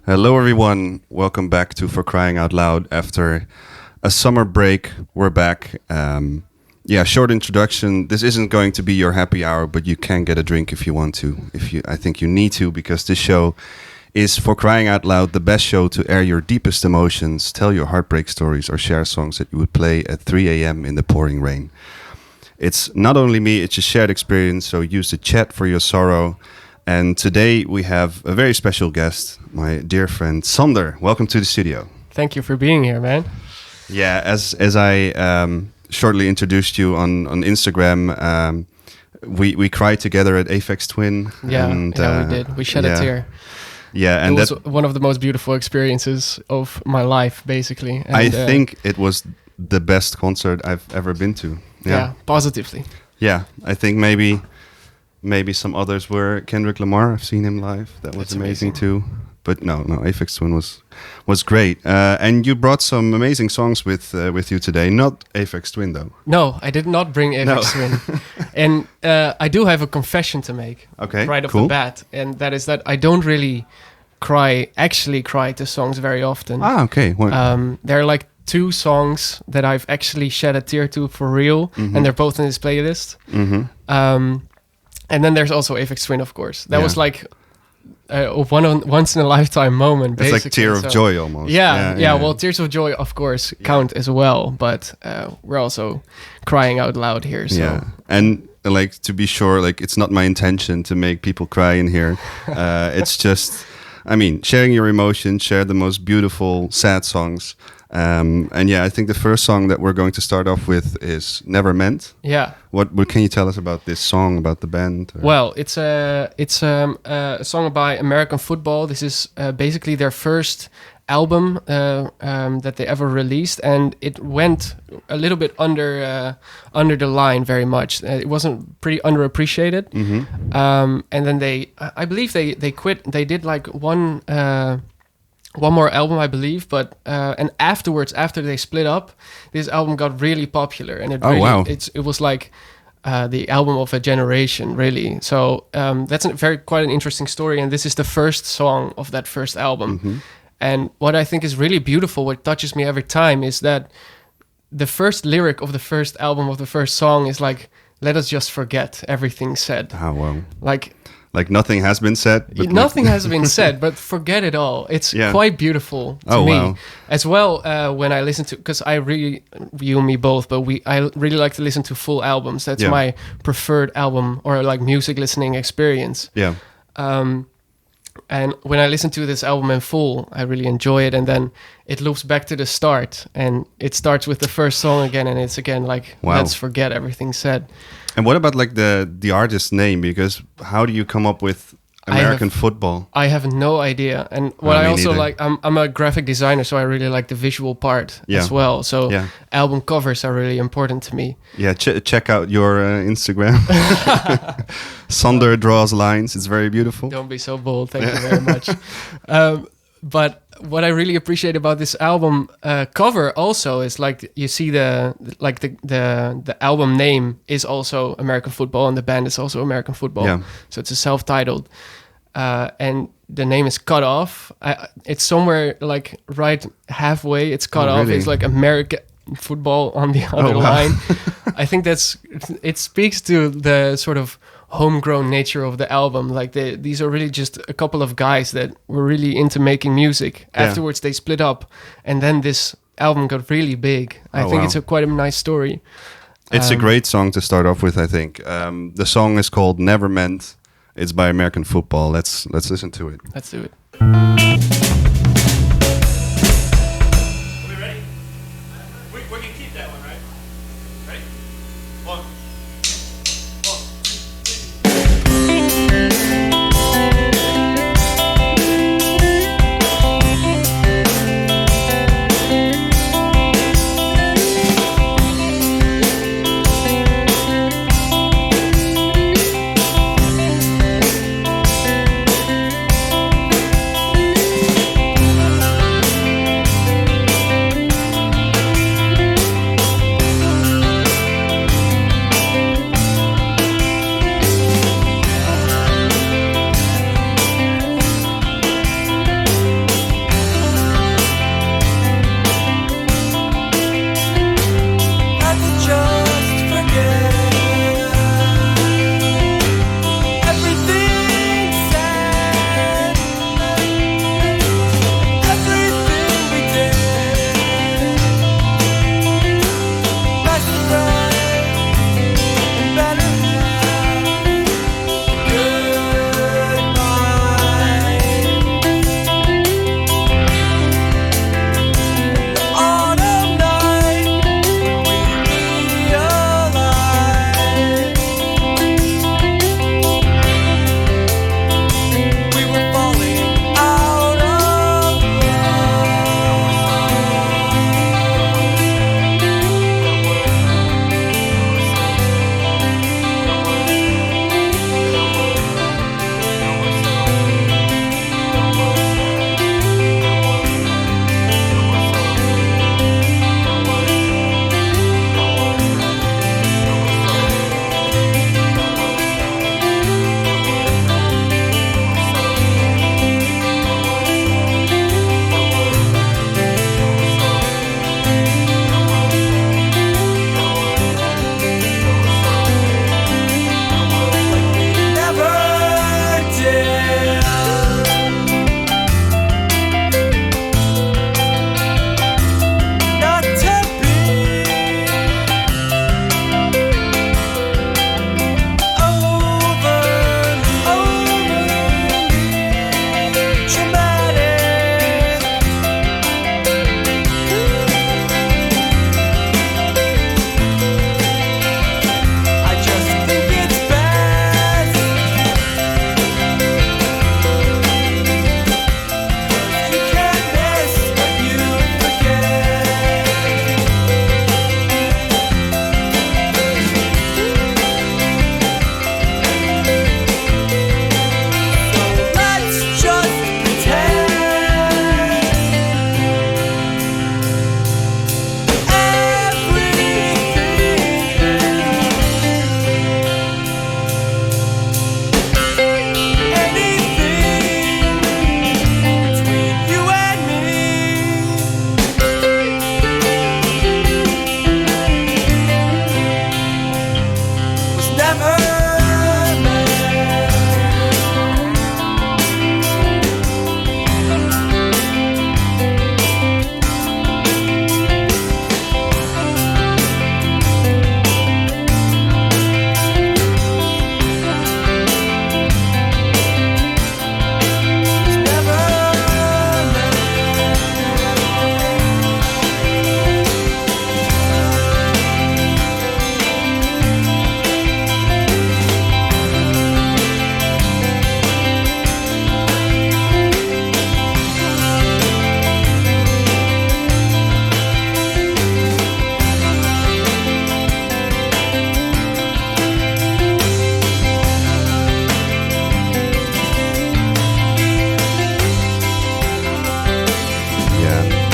Hello, everyone. Welcome back to For Crying Out Loud. After a summer break, we're back. Short introduction. This isn't going to be your happy hour, but you can get a drink if you want to. I think you need to, because this show is, for crying out loud, the best show to air your deepest emotions, tell your heartbreak stories, or share songs that you would play at 3 a.m. in the pouring rain. It's not only me, it's a shared experience, so use the chat for your sorrow. And today we have a very special guest, my dear friend Sander. Welcome to the studio. Thank you for being here, man. Yeah, as I shortly introduced you on Instagram, we cried together at Aphex Twin. Yeah, we did. We shed a tear. Yeah, and it was one of the most beautiful experiences of my life, basically. And, I think it was the best concert I've ever been to. Yeah, positively. Yeah, I think maybe some others were. Kendrick Lamar, I've seen him live. That's amazing too. But no, Aphex Twin was great. And you brought some amazing songs with you today. Not Aphex Twin though. No, I did not bring Aphex Twin. And I do have a confession to make. Okay, right off the bat, and that is that I don't really actually cry to songs very often. Ah, okay. There are like 2 songs that I've actually shed a tear to for real, and they're both in this playlist. Mm-hmm. And then there's also Aphex Twin, of course. That was like a once in a lifetime moment. Basically. It's like tear of joy almost. Yeah. Well, tears of joy, of course, count as well, but we're also crying out loud here. So. Yeah, and like to be sure, like it's not my intention to make people cry in here. It's just, I mean, sharing your emotions, share the most beautiful sad songs. And yeah, I think the first song that we're going to start off with is Never Meant. Yeah. What can you tell us about this song, about the band? Or? Well, it's a song by American Football. This is basically their first album that they ever released, and it went a little bit under the line very much. It wasn't pretty underappreciated. Mm-hmm. And then I believe they quit. They did like one more album, I believe, but and afterwards, after they split up, this album got really popular, and it was like the album of a generation, really. So that's quite an interesting story, and this is the first song of that first album. Mm-hmm. And what I think is really beautiful, what touches me every time, is that the first lyric of the first album of the first song is like, "Let us just forget everything said." Oh wow! Like nothing has been said? Nothing has been said, but forget it all. It's quite beautiful to me. Wow. As well, when I listen to, because you and me both, but I really like to listen to full albums. That's my preferred album or like music listening experience. Yeah. And when I listen to this album in full, I really enjoy it. And then it loops back to the start, and it starts with the first song again, and it's again like, let's forget everything said. And what about like the artist's name? Because how do you come up with American Football? I have no idea. And what I also like, I'm a graphic designer, so I really like the visual part as well. So album covers are really important to me. Yeah, check out your Instagram. Sander draws lines. It's very beautiful. Don't be so bold. Thank you very much. But what I really appreciate about this album cover also is like you see the album name is also American Football, and the band is also American Football. Yeah. So it's a self-titled, and the name is cut off. It's somewhere like right halfway. It's cut off. Really? It's like American Football on the other line. I think it speaks to the sort of homegrown nature of the album. Like these are really just a couple of guys that were really into making music. Afterwards they split up, and then this album got really big. I think it's quite a nice story. It's a great song to start off with, I think. The song is called Never Meant. It's by American Football. Let's listen to it. Let's do it.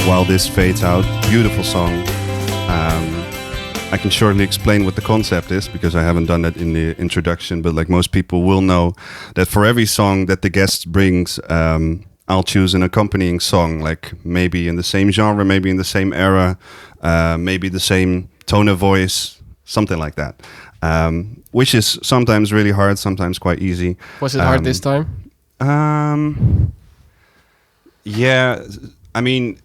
While This Fades Out. Beautiful song. I can shortly explain what the concept is because I haven't done that in the introduction, but like most people will know that for every song that the guest brings, I'll choose an accompanying song, like maybe in the same genre, maybe in the same era, maybe the same tone of voice, something like that. Which is sometimes really hard, sometimes quite easy. Was it hard this time? Yeah, I mean,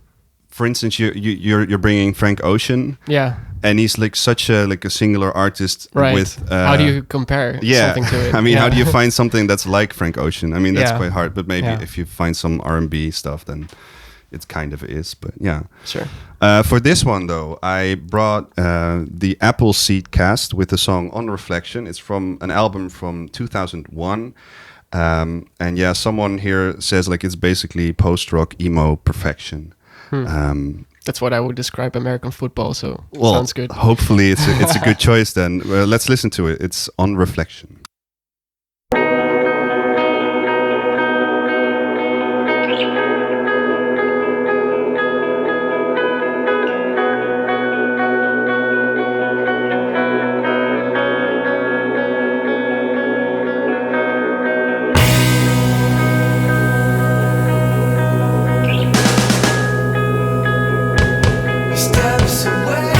for instance, you're bringing Frank Ocean. Yeah. And he's like such a singular artist, right? With how do you compare something to it? I mean, how do you find something that's like Frank Ocean? I mean, that's quite hard. But maybe if you find some R&B stuff, then it kind of is. But yeah, sure. For this one though, I brought the Appleseed Cast with the song "On Reflection." It's from an album from 2001. And yeah, someone here says like it's basically post-rock emo perfection. That's what I would describe American football, so well, sounds good. Hopefully it's a good choice then. Well, let's listen to it. It's On Reflection. Steps away.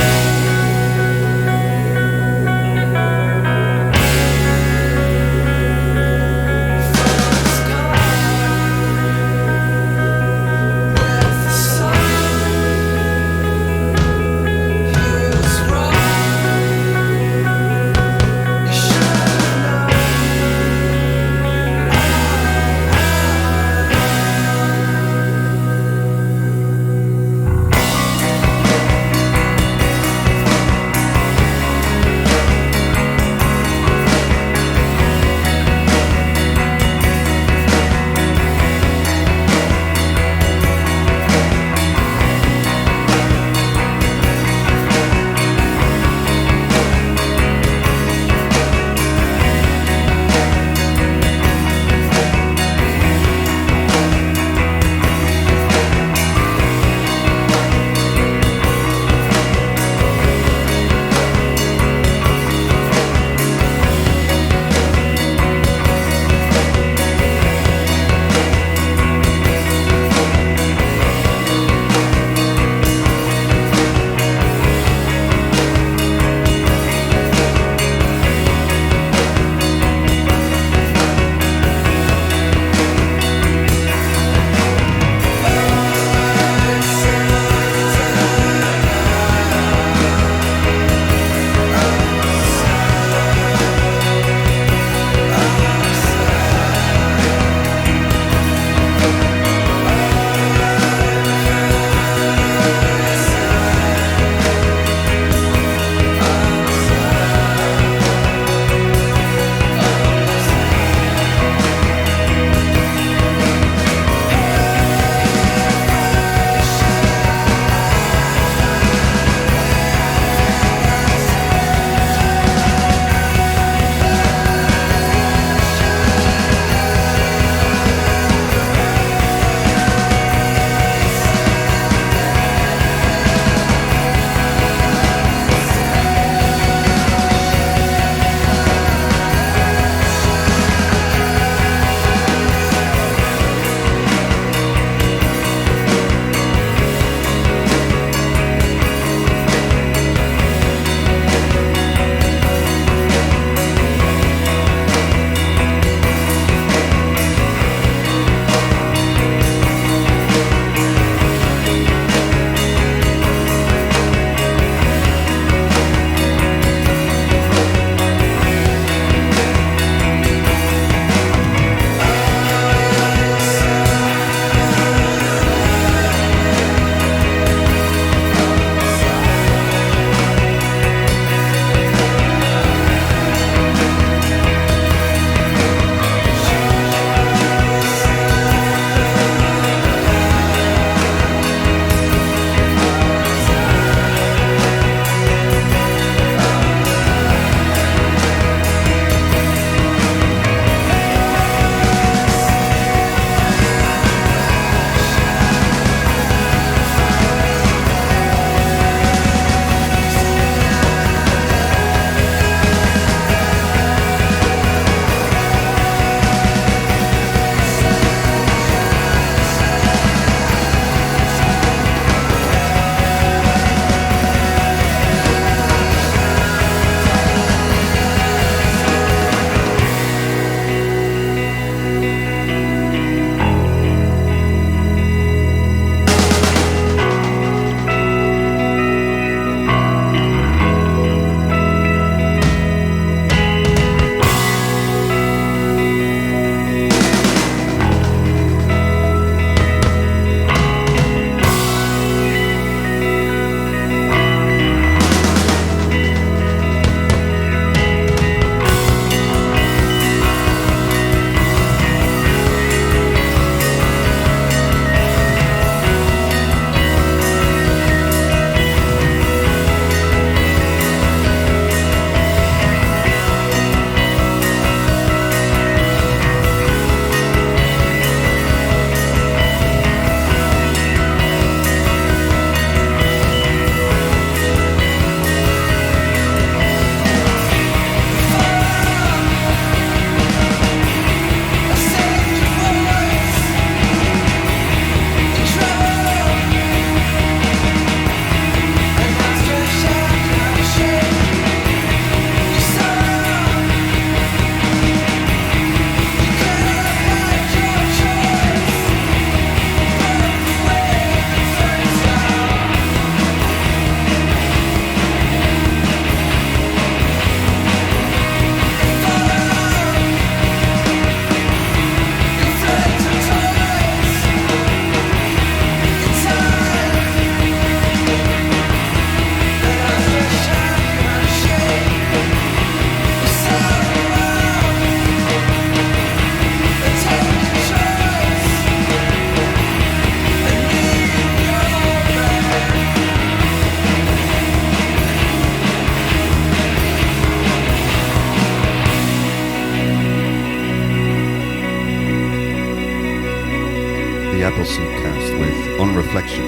on reflection.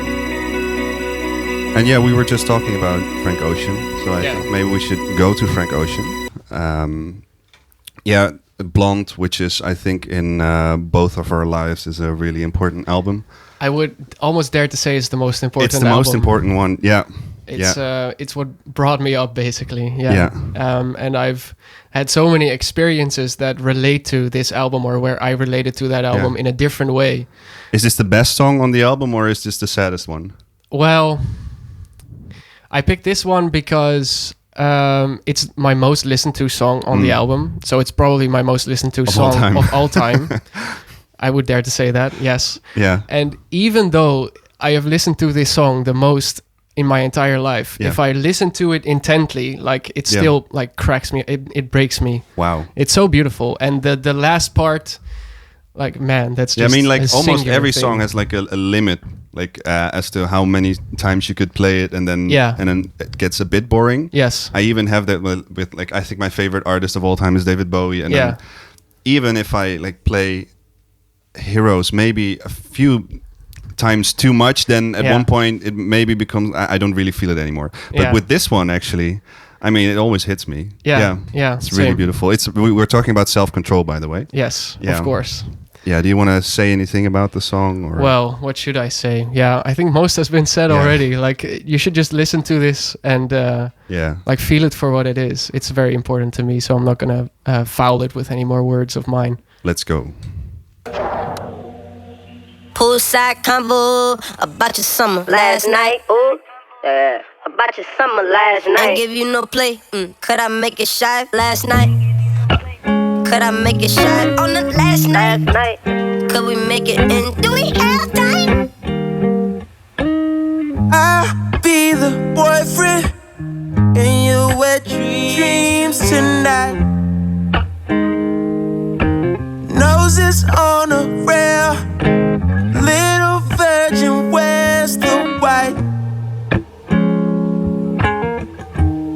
And yeah, we were just talking about Frank Ocean, so I think maybe we should go to Frank Ocean. Yeah, Blonde, which is, I think, in both of our lives, is a really important album. I would almost dare to say it's the most important. It's the most important one. Yeah. It's what brought me up, basically. And I've had so many experiences that relate to this album, or where I related to that album in a different way. Is this the best song on the album, or is this the saddest one? Well, I picked this one because it's my most listened to song on the album. So it's probably my most listened to song of all time. I would dare to say that, yes. Yeah. And even though I have listened to this song the most in my entire life, if I listen to it intently, like, it still like cracks me, it breaks me. Wow. It's so beautiful. And the last part, like, man, that's just I mean, like, almost every thing. song has like a limit, like as to how many times you could play it, and then it gets a bit boring. Yes. I even have that with like, I think my favorite artist of all time is David Bowie, and then even if I like play Heroes maybe a few times too much, then at one point it maybe becomes, I don't really feel it anymore. But with this one, actually, I mean, it always hits me. It's really beautiful. We're talking about Self-Control, by the way. Yes, of course. Yeah, do you want to say anything about the song? Or? Well, what should I say? Yeah, I think most has been said already. Like, you should just listen to this and like, feel it for what it is. It's very important to me, so I'm not gonna foul it with any more words of mine. Let's go. Poolside convo about your summer last night. Ooh, yeah, about your summer last night. Ain't give you no play. Could I make it shy last night? Could I make it shy on the last night? Could we make it in? Do we have time? I'll be the boyfriend in your wet dreams tonight. Noses on a rail, little virgin, where's the white?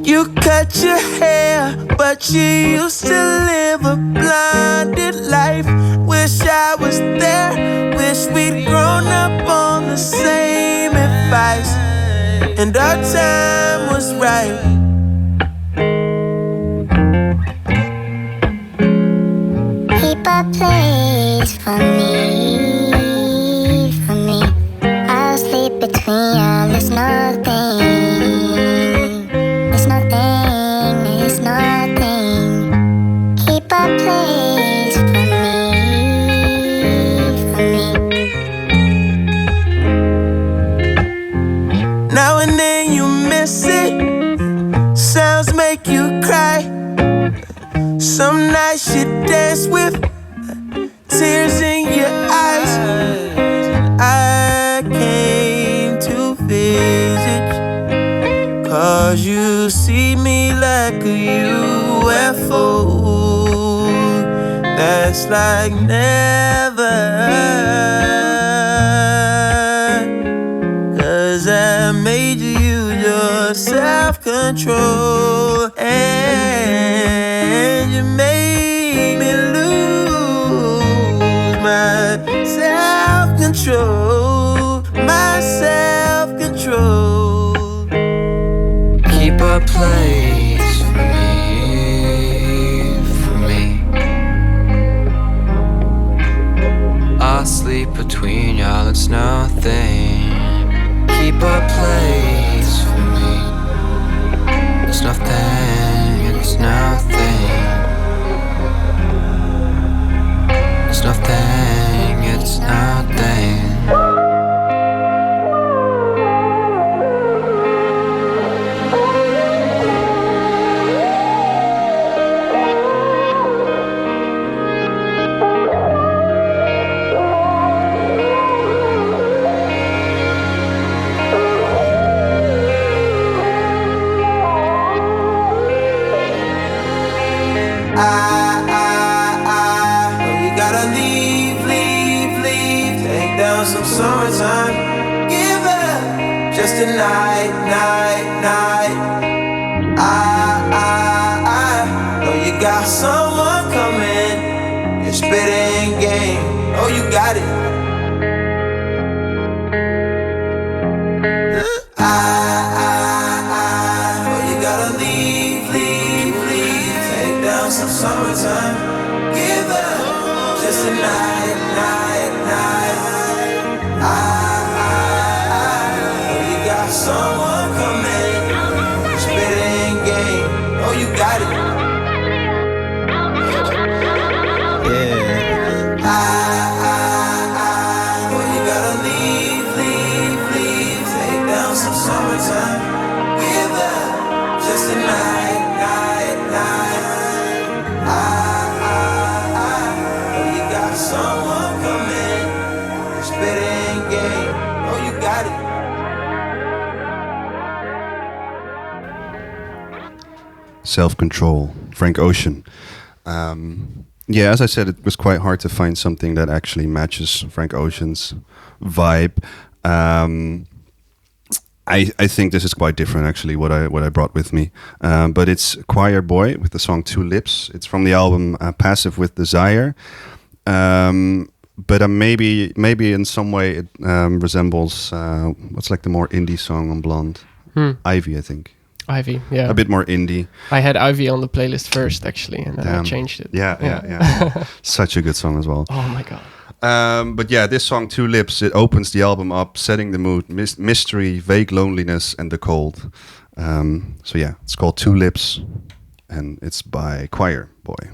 You cut your hair, but you used to live a blinded life. Wish I was there, wish we'd grown up on the same advice, and our time was right. Keep a place for me, for me. I'll sleep between y'all, it's nothing. It's nothing, it's nothing. Keep a place for me. Now and then you miss it, sounds make you cry. Some nights you dance with tears in your eyes. I came to visit, 'cause you see me like a UFO. That's like never. 'Cause I made you use your self-control, and you made me lose my self-control, my self-control. Keep a place for me. I'll sleep between y'all, it's nothing. Keep a place for me. It's nothing, it's nothing. It's nothing, it's nothing. Oh, you gotta leave. Take down some summertime. Give up just a night. Oh, you got someone coming. You're spitting game. Oh, you got it. summertime. Give up just a night, night, night. Oh, you got someone coming. Spitting game. Oh, you got it. Yeah. Oh, you gotta leave, leave, leave. Take down some summertime. Give up just a night, night, night. Oh, you got someone coming. Spitting game. Oh, you got it. Self-Control, Frank Ocean. Yeah, as I said, it was quite hard to find something that actually matches Frank Ocean's vibe. I think this is quite different, actually, what I brought with me. But it's Choir Boy with the song Two Lips. It's from the album Passive with Desire. But maybe in some way it resembles what's like the more indie song on Blonde, Ivy, I think. Ivy, yeah. A bit more indie. I had Ivy on the playlist first, actually, and then I changed it. Yeah. Such a good song as well. Oh my god. But yeah, this song, Two Lips, it opens the album up, setting the mood, mystery, vague loneliness, and the cold. So yeah, it's called Two Lips, and it's by Choir Boy.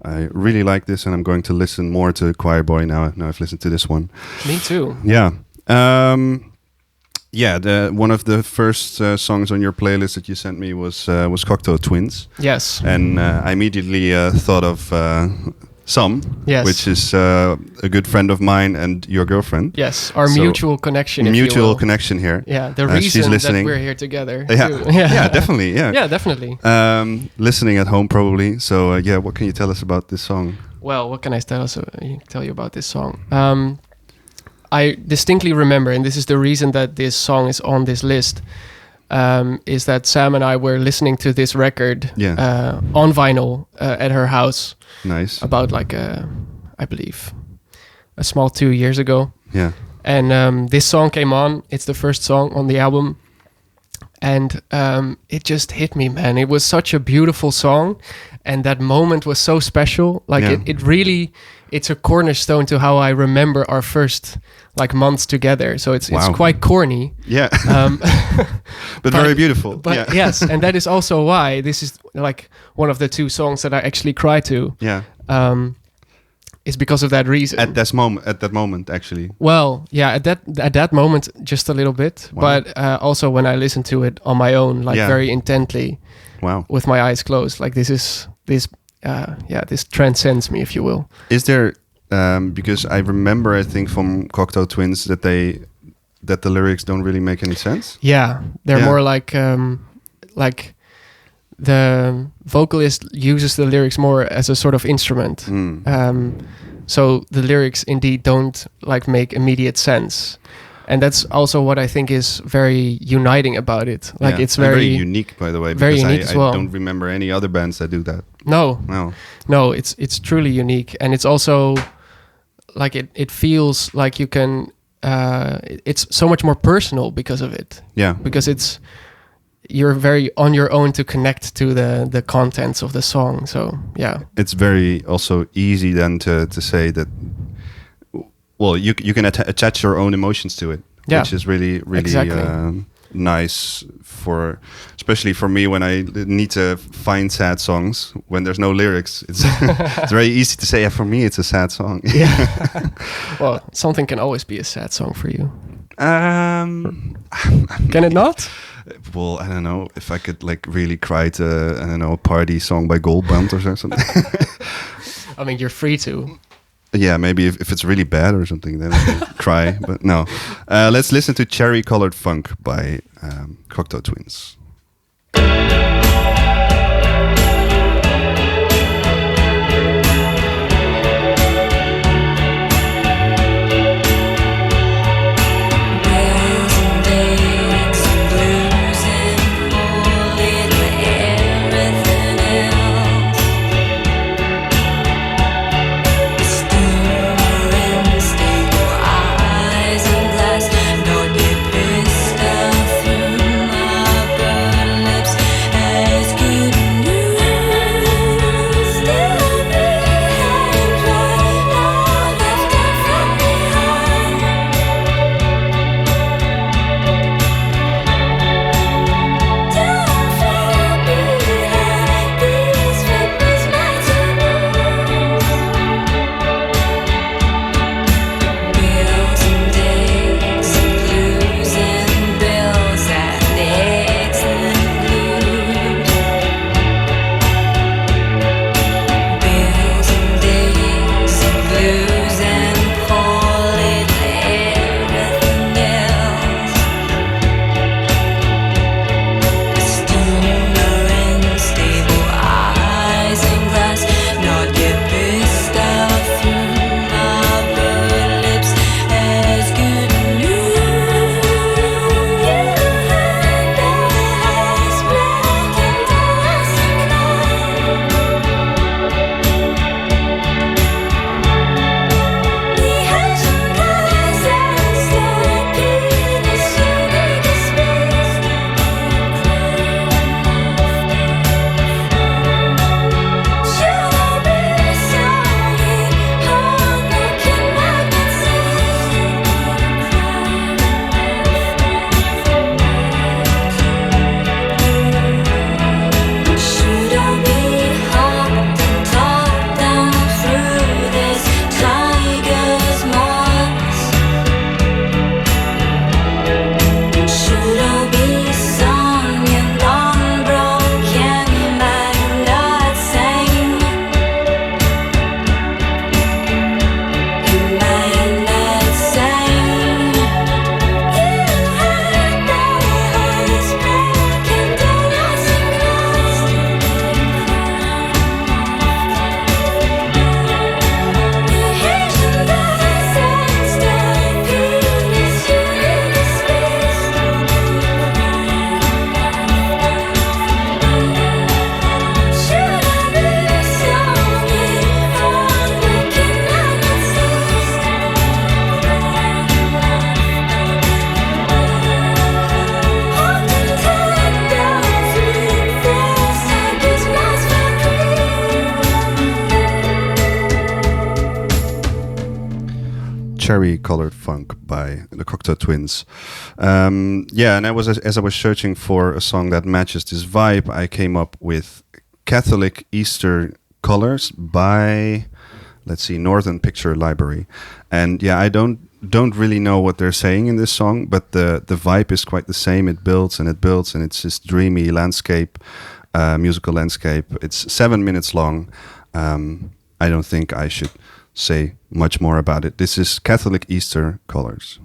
I really like this, and I'm going to listen more to Choir Boy now. Now I've listened to this one. Me too. Yeah. One of the first songs on your playlist that you sent me was Cocteau Twins, Yes. and I immediately thought of Sam, Yes. which is a good friend of mine and your girlfriend. Yes. Our So, mutual connection. If you Mutual will. connection here. Yeah. The She's reason that listening. we're here together. Yeah, too. yeah, definitely, yeah. Yeah, definitely. Listening at home probably. So what can you tell us about this song? Well, what can I tell you about this song? I distinctly remember, and this is the reason that this song is on this list, is that Sam and I were listening to this record on vinyl at her house Nice. about I believe, a small 2 years ago. Yeah. And this song came on. It's the first song on the album. And it just hit me, man. It was such a beautiful song. And that moment was so special. It really, it's a cornerstone to how I remember our first months together. So it's quite corny. Yeah. But very beautiful. But yes, and that is also why this is one of the two songs that I actually cry to. Yeah. Is because of that reason. At that moment, actually. Well, yeah, at that moment, just a little bit, but also when I listen to it on my own, very intently, with my eyes closed, this transcends me, if you will. Is there because I remember, I think from Cocteau Twins that the lyrics don't really make any sense. Yeah, they're more like the vocalist uses the lyrics more as a sort of instrument. So the lyrics indeed don't make immediate sense. And that's also what I think is very uniting about it. It's very unique, by the way. Very unique as well. I don't remember any other bands that do that. No, it's truly unique, and it's also it feels like you can. It's so much more personal because of it. Yeah, because you're very on your own to connect to the contents of the song. So yeah, it's very also easy then to say that. Well, you can attach your own emotions to it, which is really exactly. Nice especially for me when I need to find sad songs when there's no lyrics. It's it's very easy to say. Yeah, for me it's a sad song. Yeah. Well, something can always be a sad song for you. Can it not? Well, I don't know if I could really cry to a party song by Goldband or something. I mean, you're free to. Yeah, maybe if it's really bad or something, then I can cry. But no. Let's listen to Cherry Colored Funk by Cocteau Twins. Pissed off through my burned lips. cherry-colored funk by the Cocteau Twins. Yeah, and as I was searching for a song that matches this vibe, I came up with Catholic Easter Colors by, let's see, Northern Picture Library. And yeah, I don't really know what they're saying in this song, but the vibe is quite the same. It builds and it builds, and it's this dreamy landscape, musical landscape. It's 7 minutes long. I don't think I should say much more about it. This is Catholic Easter Colors.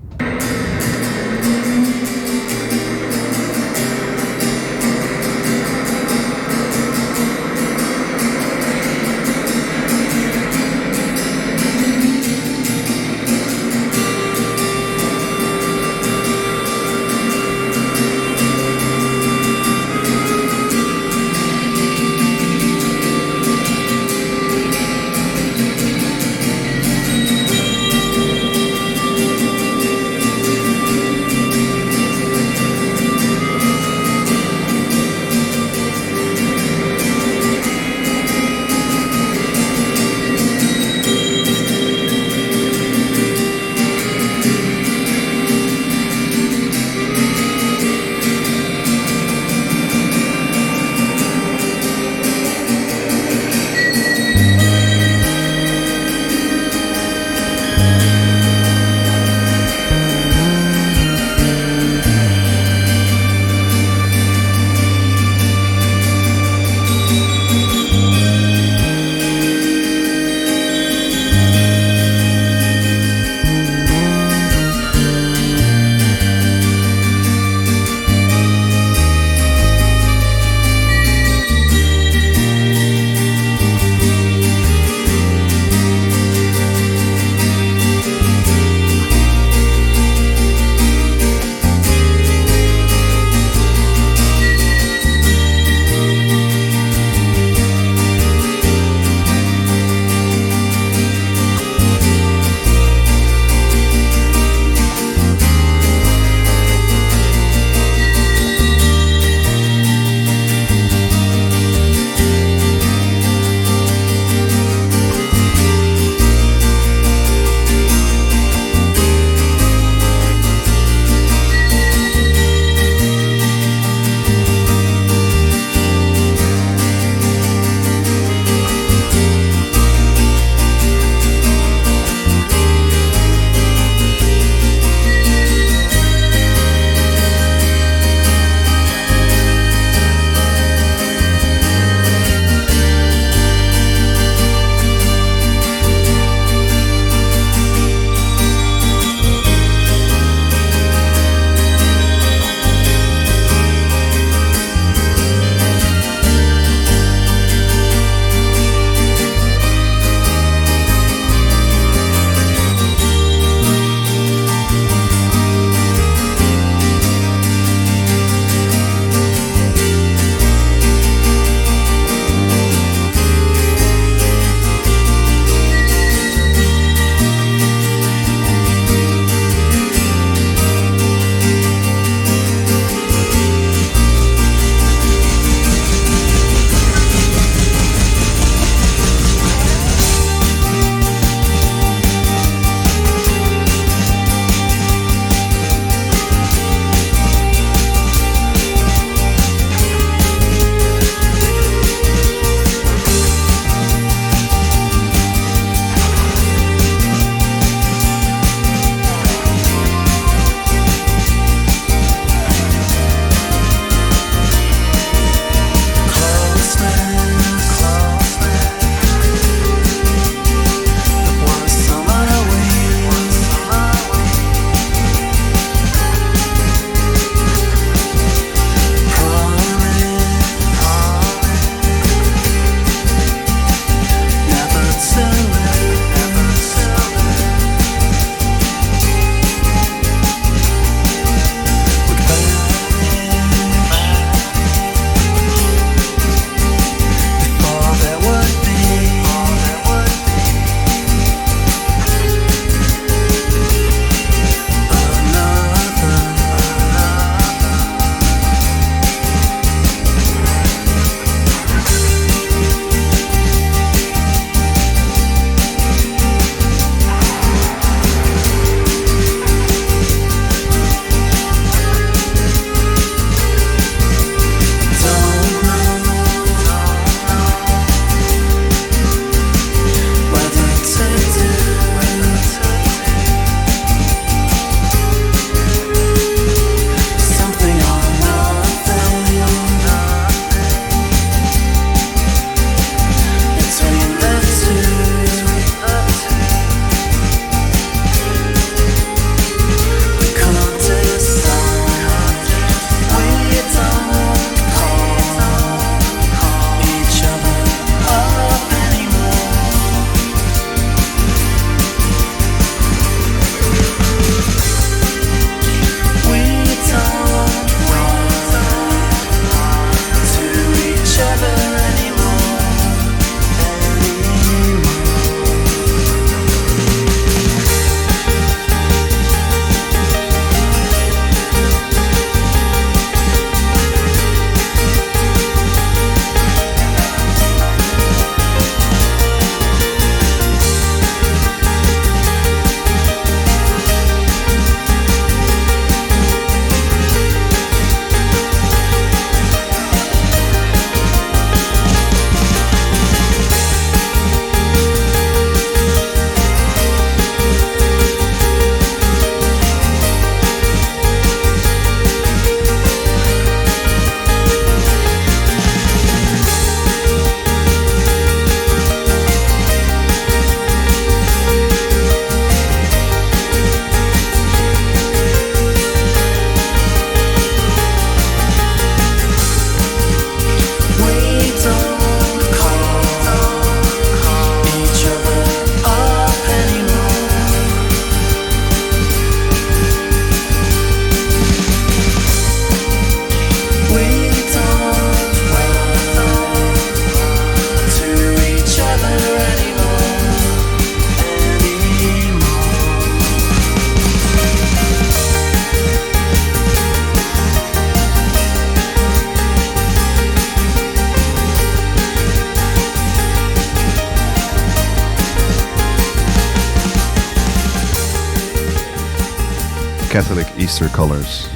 Catholic Easter colors.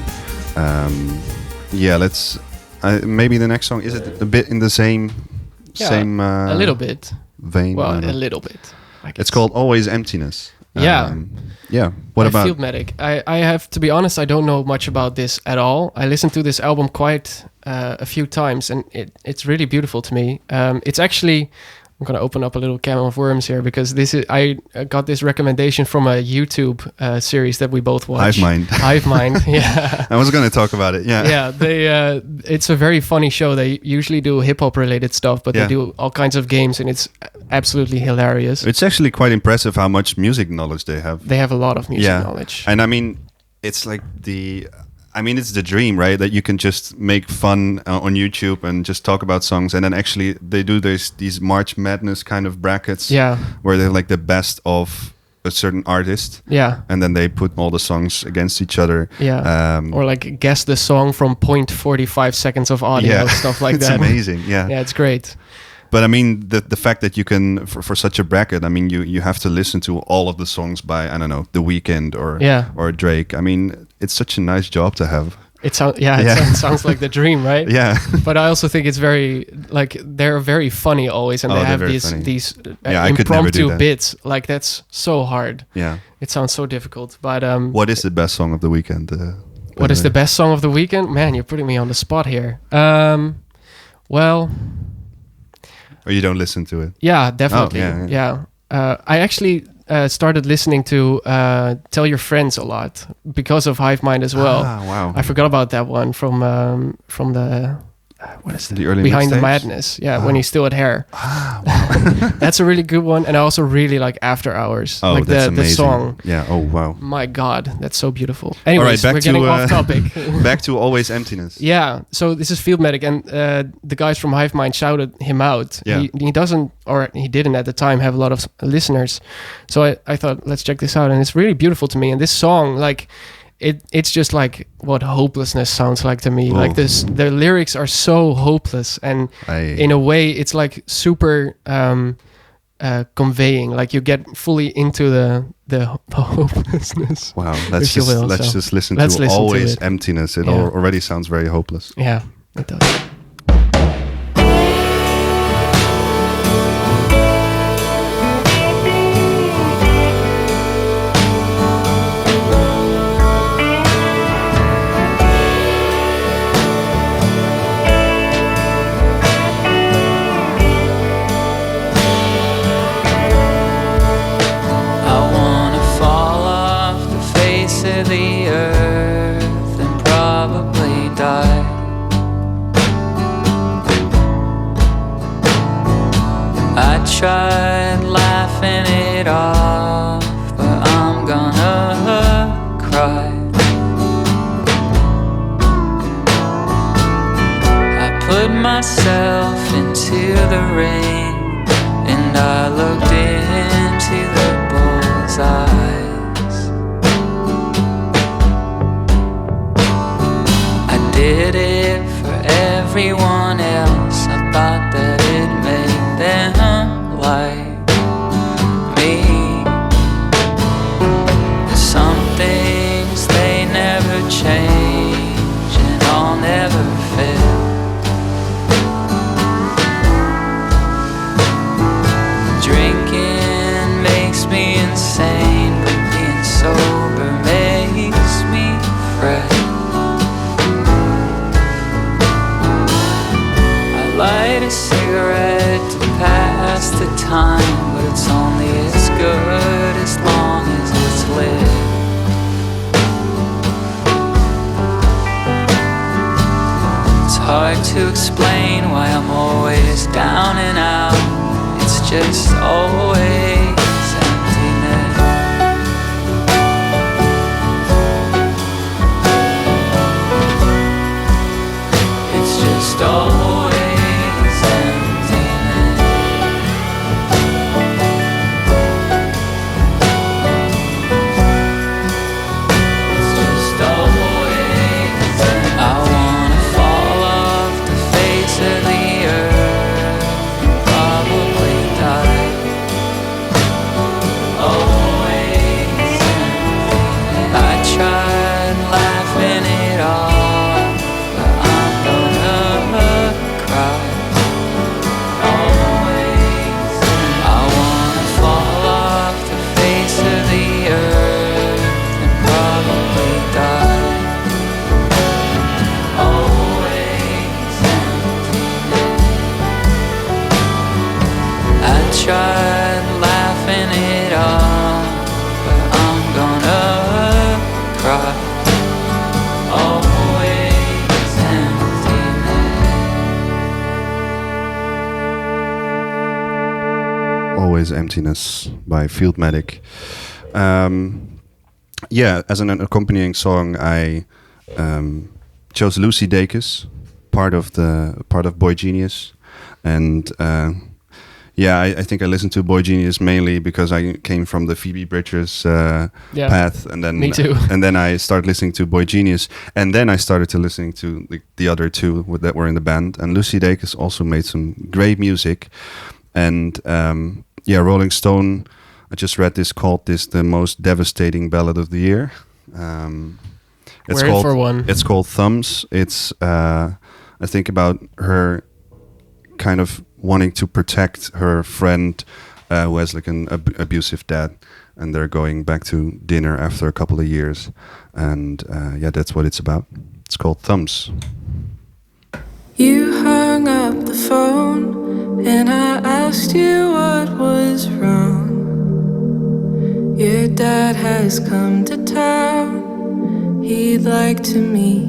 Yeah, let's. Maybe the next song, is it a bit in the same a little bit vein? Well, a little bit. It's called Always Emptiness. Yeah. Yeah. What about Fieldmatic? I have to be honest, I don't know much about this at all. I listened to this album quite a few times, and it's really beautiful to me. It's actually, I'm gonna open up a little can of worms here, because I got this recommendation from a YouTube series that we both watch. Hive Mind. Yeah. I was gonna talk about it. Yeah. Yeah. They it's a very funny show. They usually do hip hop related stuff, but they do all kinds of games, and it's absolutely hilarious. It's actually quite impressive how much music knowledge they have. They have a lot of music knowledge. And I mean, it's like it's the dream, right? That you can just make fun on YouTube and just talk about songs, and then actually they do these March Madness kind of brackets, where they're like the best of a certain artist, and then they put all the songs against each other, or like guess the song from 0.45 seconds of audio, stuff like that. It's amazing, yeah, it's great. But I mean, the fact that you can, for such a bracket, I mean, you have to listen to all of the songs by, I don't know, The Weeknd or Drake. I mean, it's such a nice job to have. It sounds like the dream, right? Yeah. But I also think it's very, like, they're very funny always, and they have these impromptu bits. Like, that's so hard. Yeah. It sounds so difficult. But what is the best song of the weekend? What is the best song of the weekend? Man, you're putting me on the spot here. Well. Or you don't listen to it? Yeah, definitely. I actually started listening to Tell Your Friends a lot because of Hive Mind as well. Wow. I forgot about that one from the what is the early Behind the mixtapes? Madness? Yeah, when he still had hair. Wow. That's a really good one, and I also really like After Hours. Oh, like that's the amazing. song. Yeah. Oh wow. My God, that's so beautiful. Anyways, all right, we're getting off topic. Back to Always Emptiness. Yeah. So this is Fieldmatic, and the guys from Hive Mind shouted him out. Yeah. He doesn't, or he didn't at the time, have a lot of listeners. So I thought, let's check this out, and it's really beautiful to me. And this song, like, it's just like what hopelessness sounds like to me. Whoa. Like the lyrics are so hopeless, and in a way, it's like super conveying. Like you get fully into the hopelessness. Wow, let's just listen to Always Emptiness. It already sounds very hopeless. Yeah, it does. The earth and probably die. I tried laughing it off, but I'm gonna cry. I put myself into the ring, and I looked into the bullseye. Did it for everyone else. I thought that it'd make them like me. Some things they never change, and I'll never fail. Drinking makes me insane, but being sober makes me fret. Light a cigarette to pass the time, but it's only as good as long as it's lit. It's hard to explain why I'm always down and out. It's just always emptiness. It's just always try is Emptiness by Field Medic. As an accompanying song, I chose Lucy Dacus, part of Boy Genius, and I think I listened to Boy Genius mainly because I came from the Phoebe Bridgers path, and then me too. And then I started listening to Boy Genius, and then I started to listening to the other two that were in the band. And Lucy Dacus also made some great music, and Rolling Stone. I just read this called the most devastating ballad of the year. We're in for one. It's called Thumbs. It's I think about her kind of wanting to protect her friend who has like an abusive dad, and they're going back to dinner after a couple of years, and that's what it's about. It's called Thumbs. You hung up the phone and I asked you what was wrong. Your dad has come to town, he'd like to meet.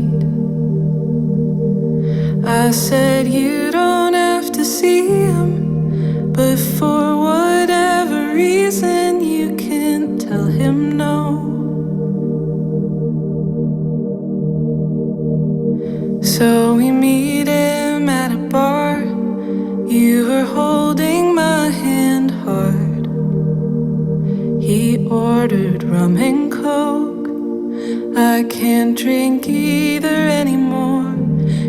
I said you don't have to see him, but for whatever reason you can tell him no. So we meet him at a bar. You were holding my hand hard. He ordered rum and coke. I can't drink either anymore.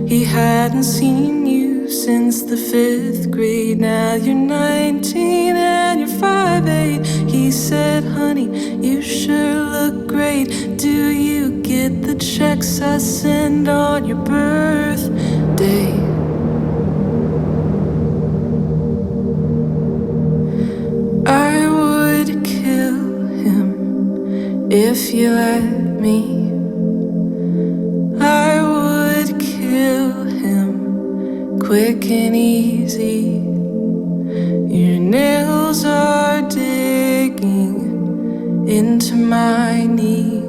He hadn't seen you since the 5th grade. Now you're 19 and you're 5'8". He said, honey, you sure look great. Do you get the checks I send on your birthday? I would kill him if you let me. I would kill him quick and easy. Your nails are digging into my knee.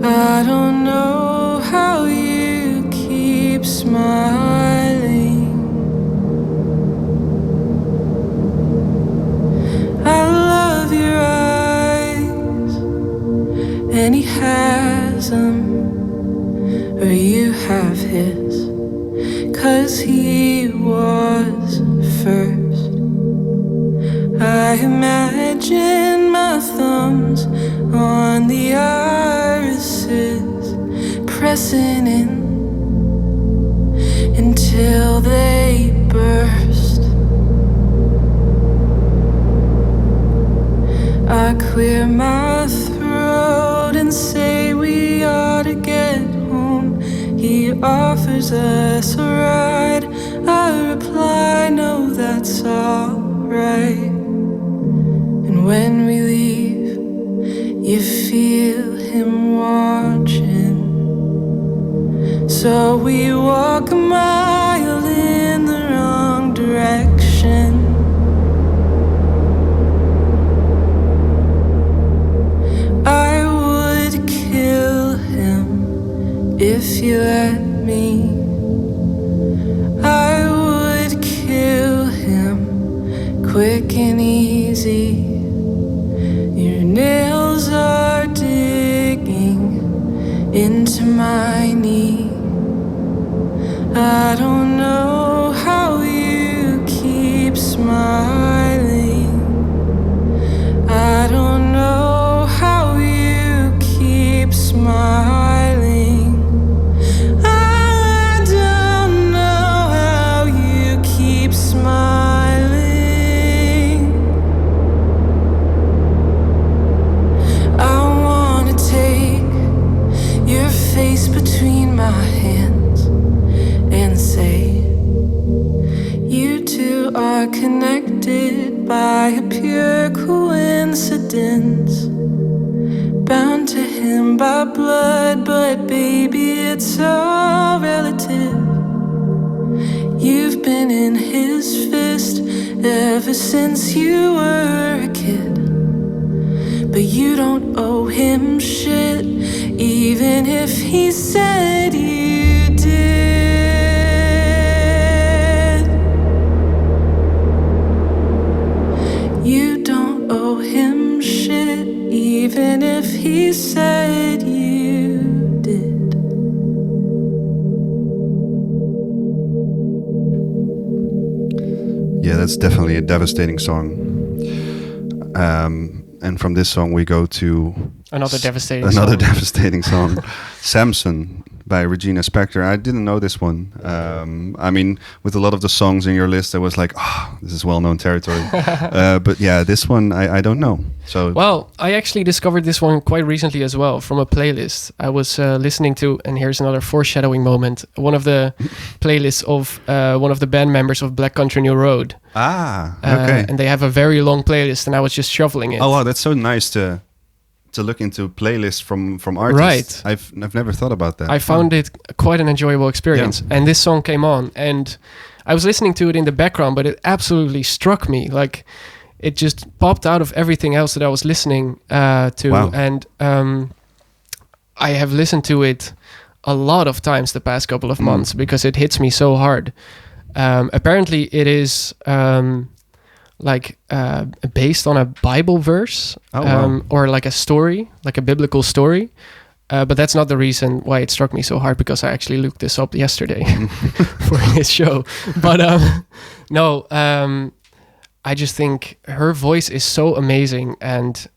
I don't know how you keep smiling. I love your eyes, and he has them, or you have his, 'cause he was first. I imagine my thumbs on the irises, pressing in until they burst. I clear my throat and say we ought to get home. He offers us a ride. I reply, no, that's alright. And when we leave, you feel him watching. So we walk a mile in the wrong direction. I would kill him if you let me. I would kill him quick and easy. Your nails are digging into my knee. I don't know how you keep smiling. I don't know how you keep smiling. I don't know how you keep smiling. I wanna take your face between my hands and say, you two are connected by a pure coincidence, bound to him by blood, but baby, it's all relative. You've been in his fist ever since you were a kid, but you don't owe him shit, even if he said you did. Yeah, that's definitely a devastating song. And from this song, we go to Another devastating another song. devastating song, "Samson" by Regina Spektor. I didn't know this one. I mean, with a lot of the songs in your list, I was like, "Oh, this is well-known territory." But yeah, this one I don't know. So Well, I actually discovered this one quite recently as well from a playlist. I was listening to, and here's another foreshadowing moment, one of the playlists of one of the band members of Black Country New Road. okay. And they have a very long playlist, and I was just shuffling it. Oh wow, that's so nice to look into playlists from artists. Right. I've never thought about that. I found it quite an enjoyable experience. And this song came on, and I was listening to it in the background, but it absolutely struck me. Like, it just popped out of everything else that I was listening to. Wow. And I have listened to it a lot of times the past couple of months because it hits me so hard. Apparently, it is based on a Bible verse or like a story, like a biblical story. But that's not the reason why it struck me so hard, because I actually looked this up yesterday for this show. But I just think her voice is so amazing, and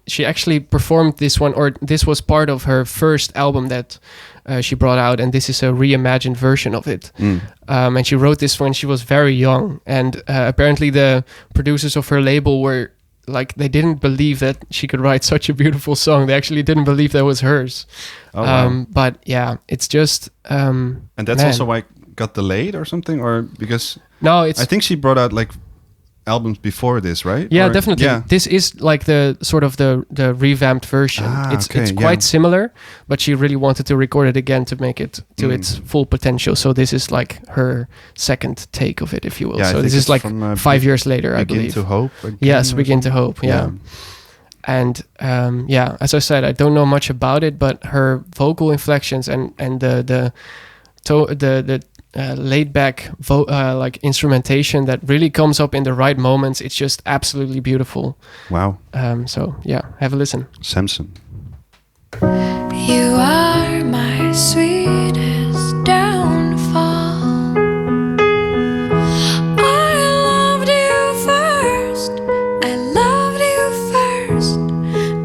she actually performed this one, or this was part of her first album that she brought out, and this is a reimagined version of it. And she wrote this when she was very young, and apparently the producers of her label were like, they didn't believe that she could write such a beautiful song. They actually didn't believe that was hers. Wow. But yeah, it's just And that's also why it got delayed or something, or because no, it's I think she brought out like albums before this, right? yeah, Or- definitely. Yeah. This is like the sort of the revamped version. It's okay, quite similar, but she really wanted to record it again to make it to its full potential. So this is like her second take of it, if you will. Yeah, I so this think is like it's from, 5 years later, I Begin believe. to Hope. Again, Yes, or Begin to something? Hope. Yeah. And as I said, I don't know much about it, but her vocal inflections and the laid back like instrumentation that really comes up in the right moments. It's just absolutely beautiful. Wow. So yeah, have a listen. Samson. You are my sweetest downfall. I loved you first. I loved you first.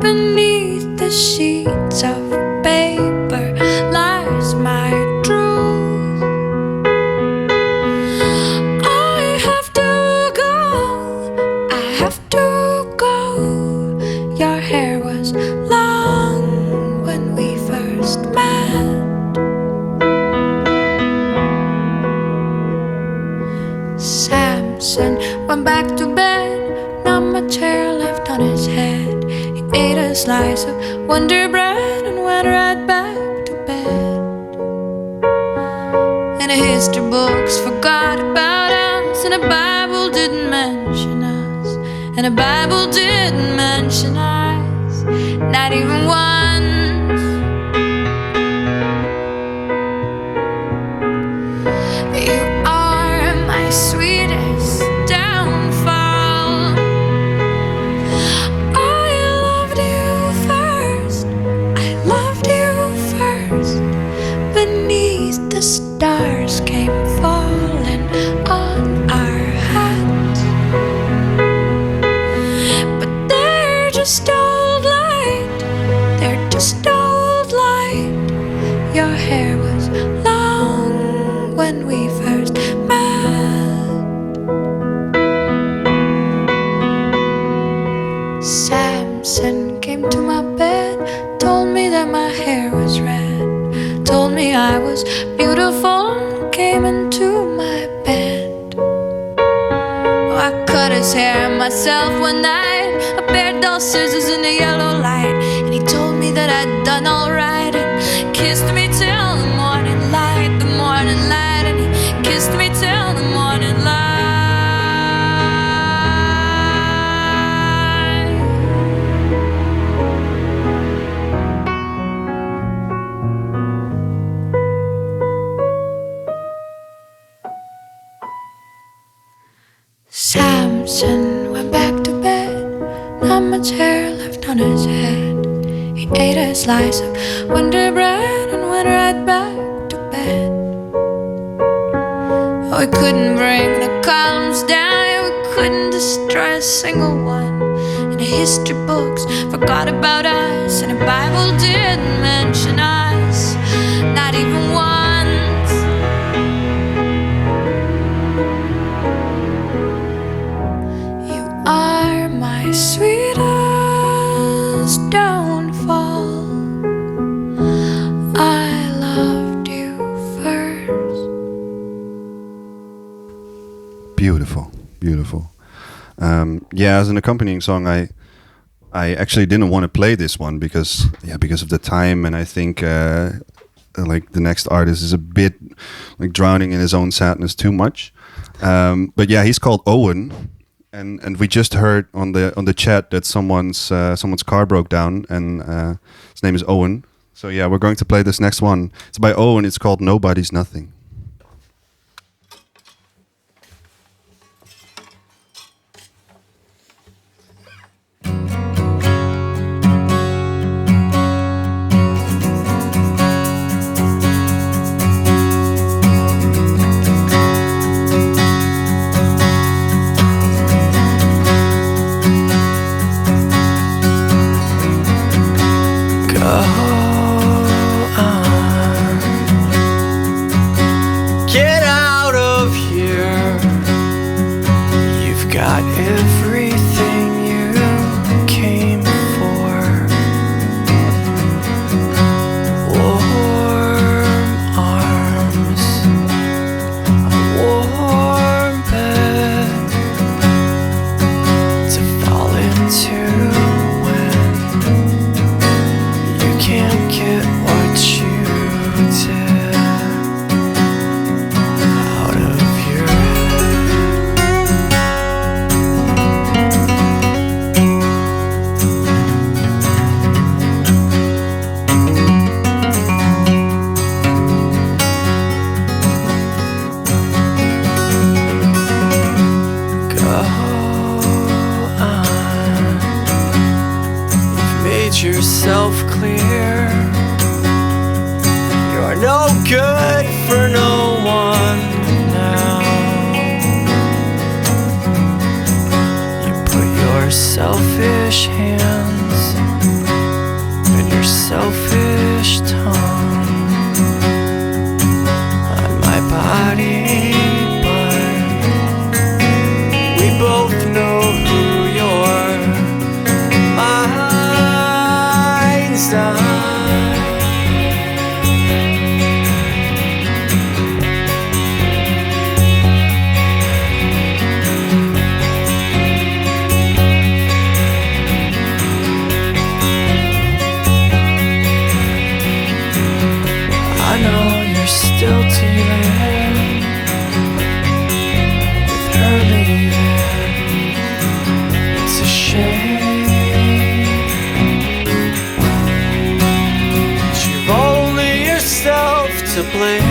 Beneath the sheets of paper lies my truth. I have to go. I have to go. Your hair was long when we first met. Samson went back to bed, not much hair left on his head. He ate a slice of Wonder Bread and went right back to bed. And the history books forgot about us, and the Bible didn't mention us, and the Bible didn't mention us, not even once. You are my sweetest downfall. I loved you first. I loved you first. Beneath the stars came falling on our hats, but they're just old light. They're just old light. Your hair was long when we first met. Samson came to my bed, told me that my hair was red, told me I was beautiful, came into my bed. Oh, I cut his hair myself one night, a pair of dull scissors in the yellow light, and he told me that I'd done alright, and kissed me till the morning light, and he kissed me till the morning light. Samson went back to bed, not much hair left on his head. He ate a slice of Wonder Bread and went right back to bed. Oh, we couldn't bring the columns down, yeah, we couldn't destroy a single one. And the history books forgot about us, and the Bible didn't mention us, not even once. You are my sweetest downfall. I loved you first. Beautiful, beautiful. Yeah, as an accompanying song, I actually didn't want to play this one because of the time, and I think like the next artist is a bit like drowning in his own sadness too much. But yeah, he's called Owen, and we just heard on the chat that someone's car broke down, and his name is Owen. So yeah, we're going to play this next one. It's by Owen. It's called Nobody's Nothing. Get out of here. You've got everything you came for. Warm arms, a warm bed to fall into when you can't get what you did out of your Go on. You've made yourself clear. You're no good for no one now. You put your selfish hands and your selfish tongue on my body, but we both know who your mind's on. I know you're still dealing with her leaving. It's a shame. You've only yourself to blame.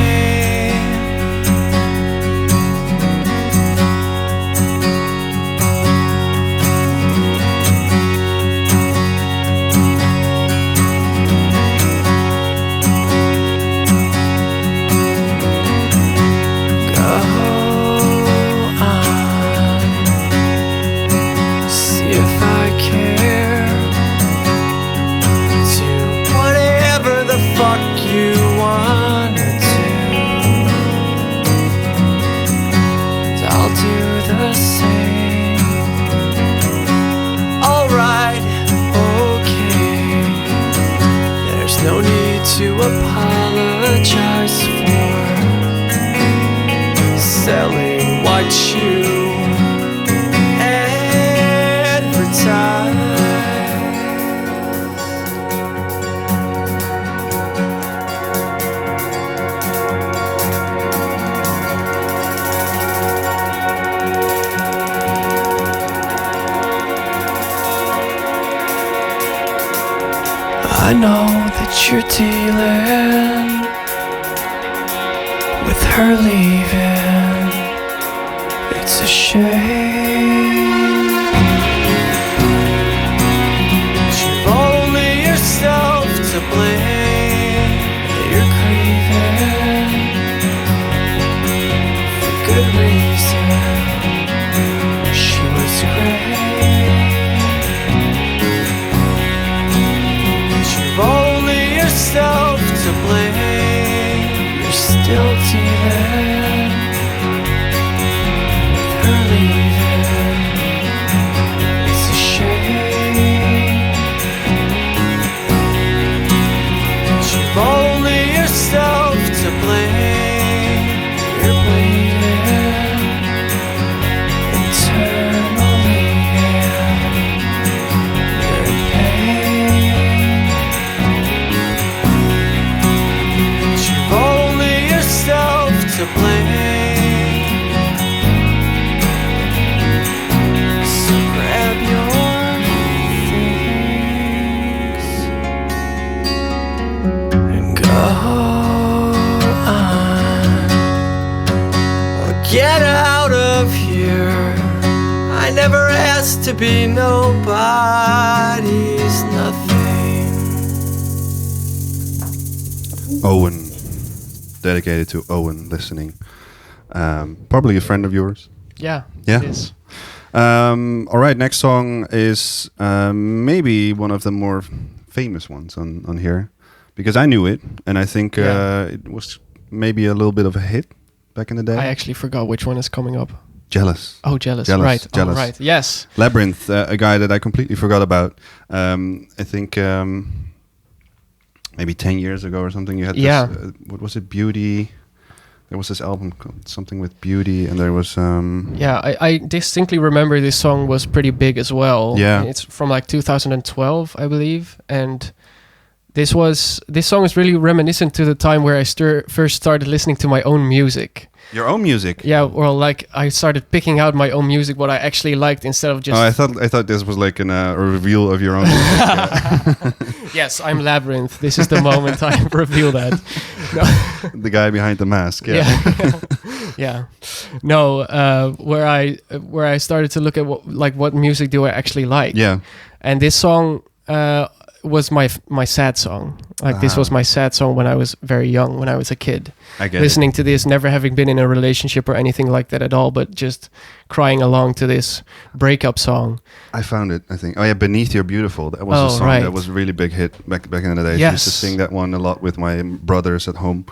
Go on. See if I care. Do whatever the fuck you wanna do. And I'll do the same. Alright, okay. There's no need to apologize for selling what you advertise. I know that you're dealing with her leaving. It's a shame. You've only yourself to blame. You're craving for good leaving, her leaving, it's a shame. And you've only yourself to blame. You're bleeding eternally, you're in pain. And you've only yourself to blame. So grab your things and go on, or get out of here. I never asked to be nobody's nothing. Owen, dedicated to Owen listening. Probably a friend of yours. Yeah. Yeah. It is. All right, next song is maybe one of the more famous ones on here, because I knew it, and I think it was maybe a little bit of a hit back in the day. I actually forgot which one is coming up. Jealous. Oh, Jealous. Jealous, Right. Jealous. Oh, right. Yes. Labyrinth, a guy that I completely forgot about. I think maybe 10 years ago or something, you had this, Yeah. what was it, Beauty? There was this album called something with Beauty, and there was... Yeah, I distinctly remember this song was pretty big as well. Yeah. It's from like 2012, I believe. And this song is really reminiscent to the time where I first started listening to my own music. Your own music? Yeah, well, like I started picking out my own music, what I actually liked, instead of just... Oh, I thought this was like a reveal of your own music. Yes, I'm Labyrinth. This is the moment I reveal that. No. The guy behind the mask. Yeah. Yeah. No, where I started to look at what music do I actually like. Yeah. And this song was my sad song. Like this was my sad song when I was very young, when I was a kid. I get Listening to this, never having been in a relationship or anything like that at all, but just crying along to this breakup song. I found it, I think. Oh yeah, Beneath You're Beautiful. That was a song that was a really big hit back in the day. Yes. I used to sing that one a lot with my brothers at home.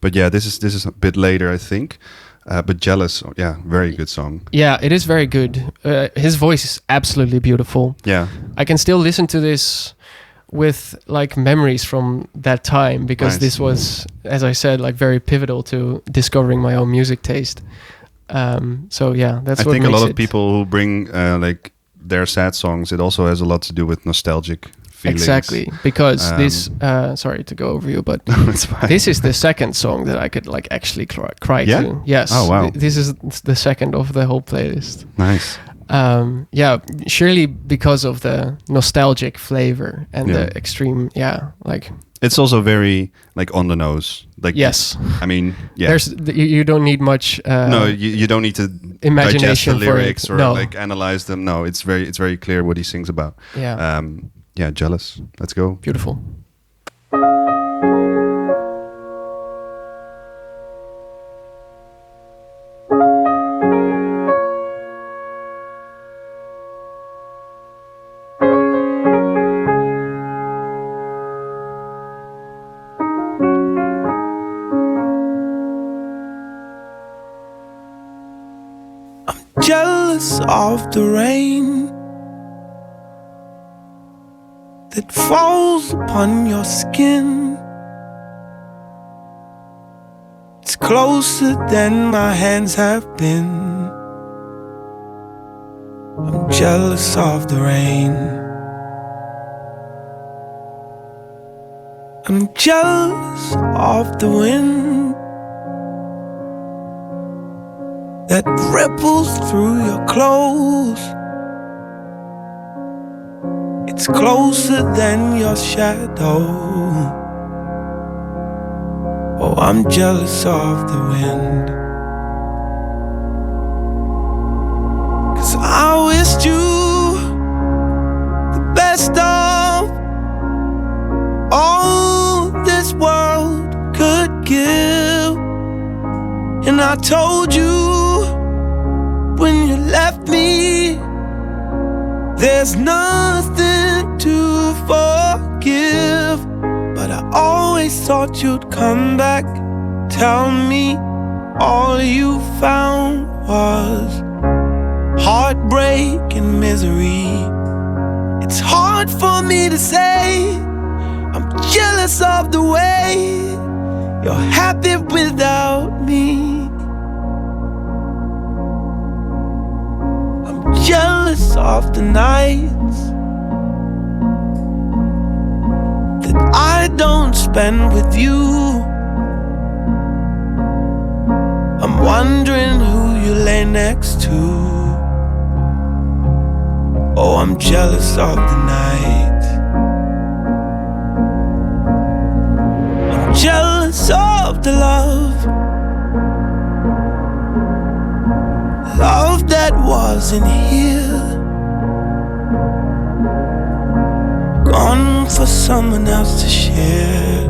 But yeah, this is a bit later, I think. But Jealous, yeah, very good song. Yeah, it is very good. His voice is absolutely beautiful. Yeah. I can still listen to this with like memories from that time, because Nice. this was, as I said, like very pivotal to discovering my own music taste. So yeah, that's I what think a makes lot of it. people who bring like their sad songs, it also has a lot to do with nostalgic feelings. Exactly, because this. Sorry to go over you, but It's fine. this is the second song that I could like actually cry Yeah? to. Yes. Oh, wow. This is the second of the whole playlist. Nice. Yeah, surely because of the nostalgic flavor and Yeah. the extreme. Yeah, like It's also very like on the nose. Like yes. I mean, yeah. You don't need much. No, you don't need to digest the imagination for lyrics it. or No. like analyze them. No, it's very clear what he sings about. Yeah. Yeah, Jealous. Let's go. Beautiful. Jealous of the rain that falls upon your skin. It's closer than my hands have been. I'm jealous of the rain. I'm jealous of the wind that ripples through your clothes. It's closer than your shadow. Oh, I'm jealous of the wind, 'cause I wished you the best of all this world could give. And I told you when you left me, there's nothing to forgive. But I always thought you'd come back tell me all you found was heartbreak and misery. It's hard for me to say I'm jealous of the way you're happy without me. I'm jealous of the nights that I don't spend with you. I'm wondering who you lay next to. Oh, I'm jealous of the night. I'm jealous of the love. Love that wasn't here, gone for someone else to share.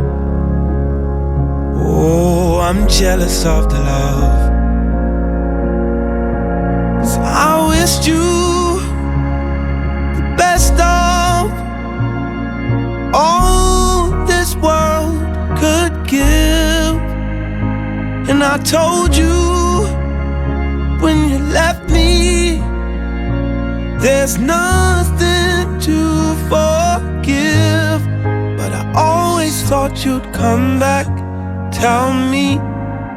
Oh, I'm jealous of the love. 'Cause I wished you the best of all this world could give. And I told you when you left me, there's nothing to forgive. But I always thought you'd come back. Tell me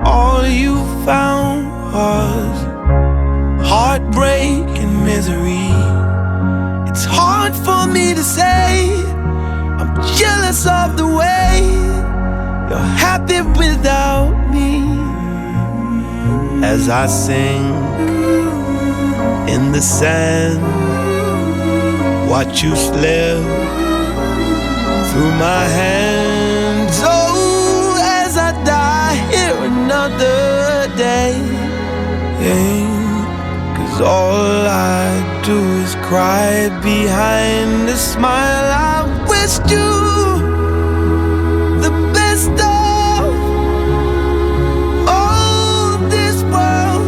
all you found was heartbreak and misery. It's hard for me to say I'm jealous of the way you're happy without me. As I sing in the sand, watch you slip through my hands. Oh, as I die here another day, yeah. 'Cause all I do is cry behind a smile. I wished you the best of all this world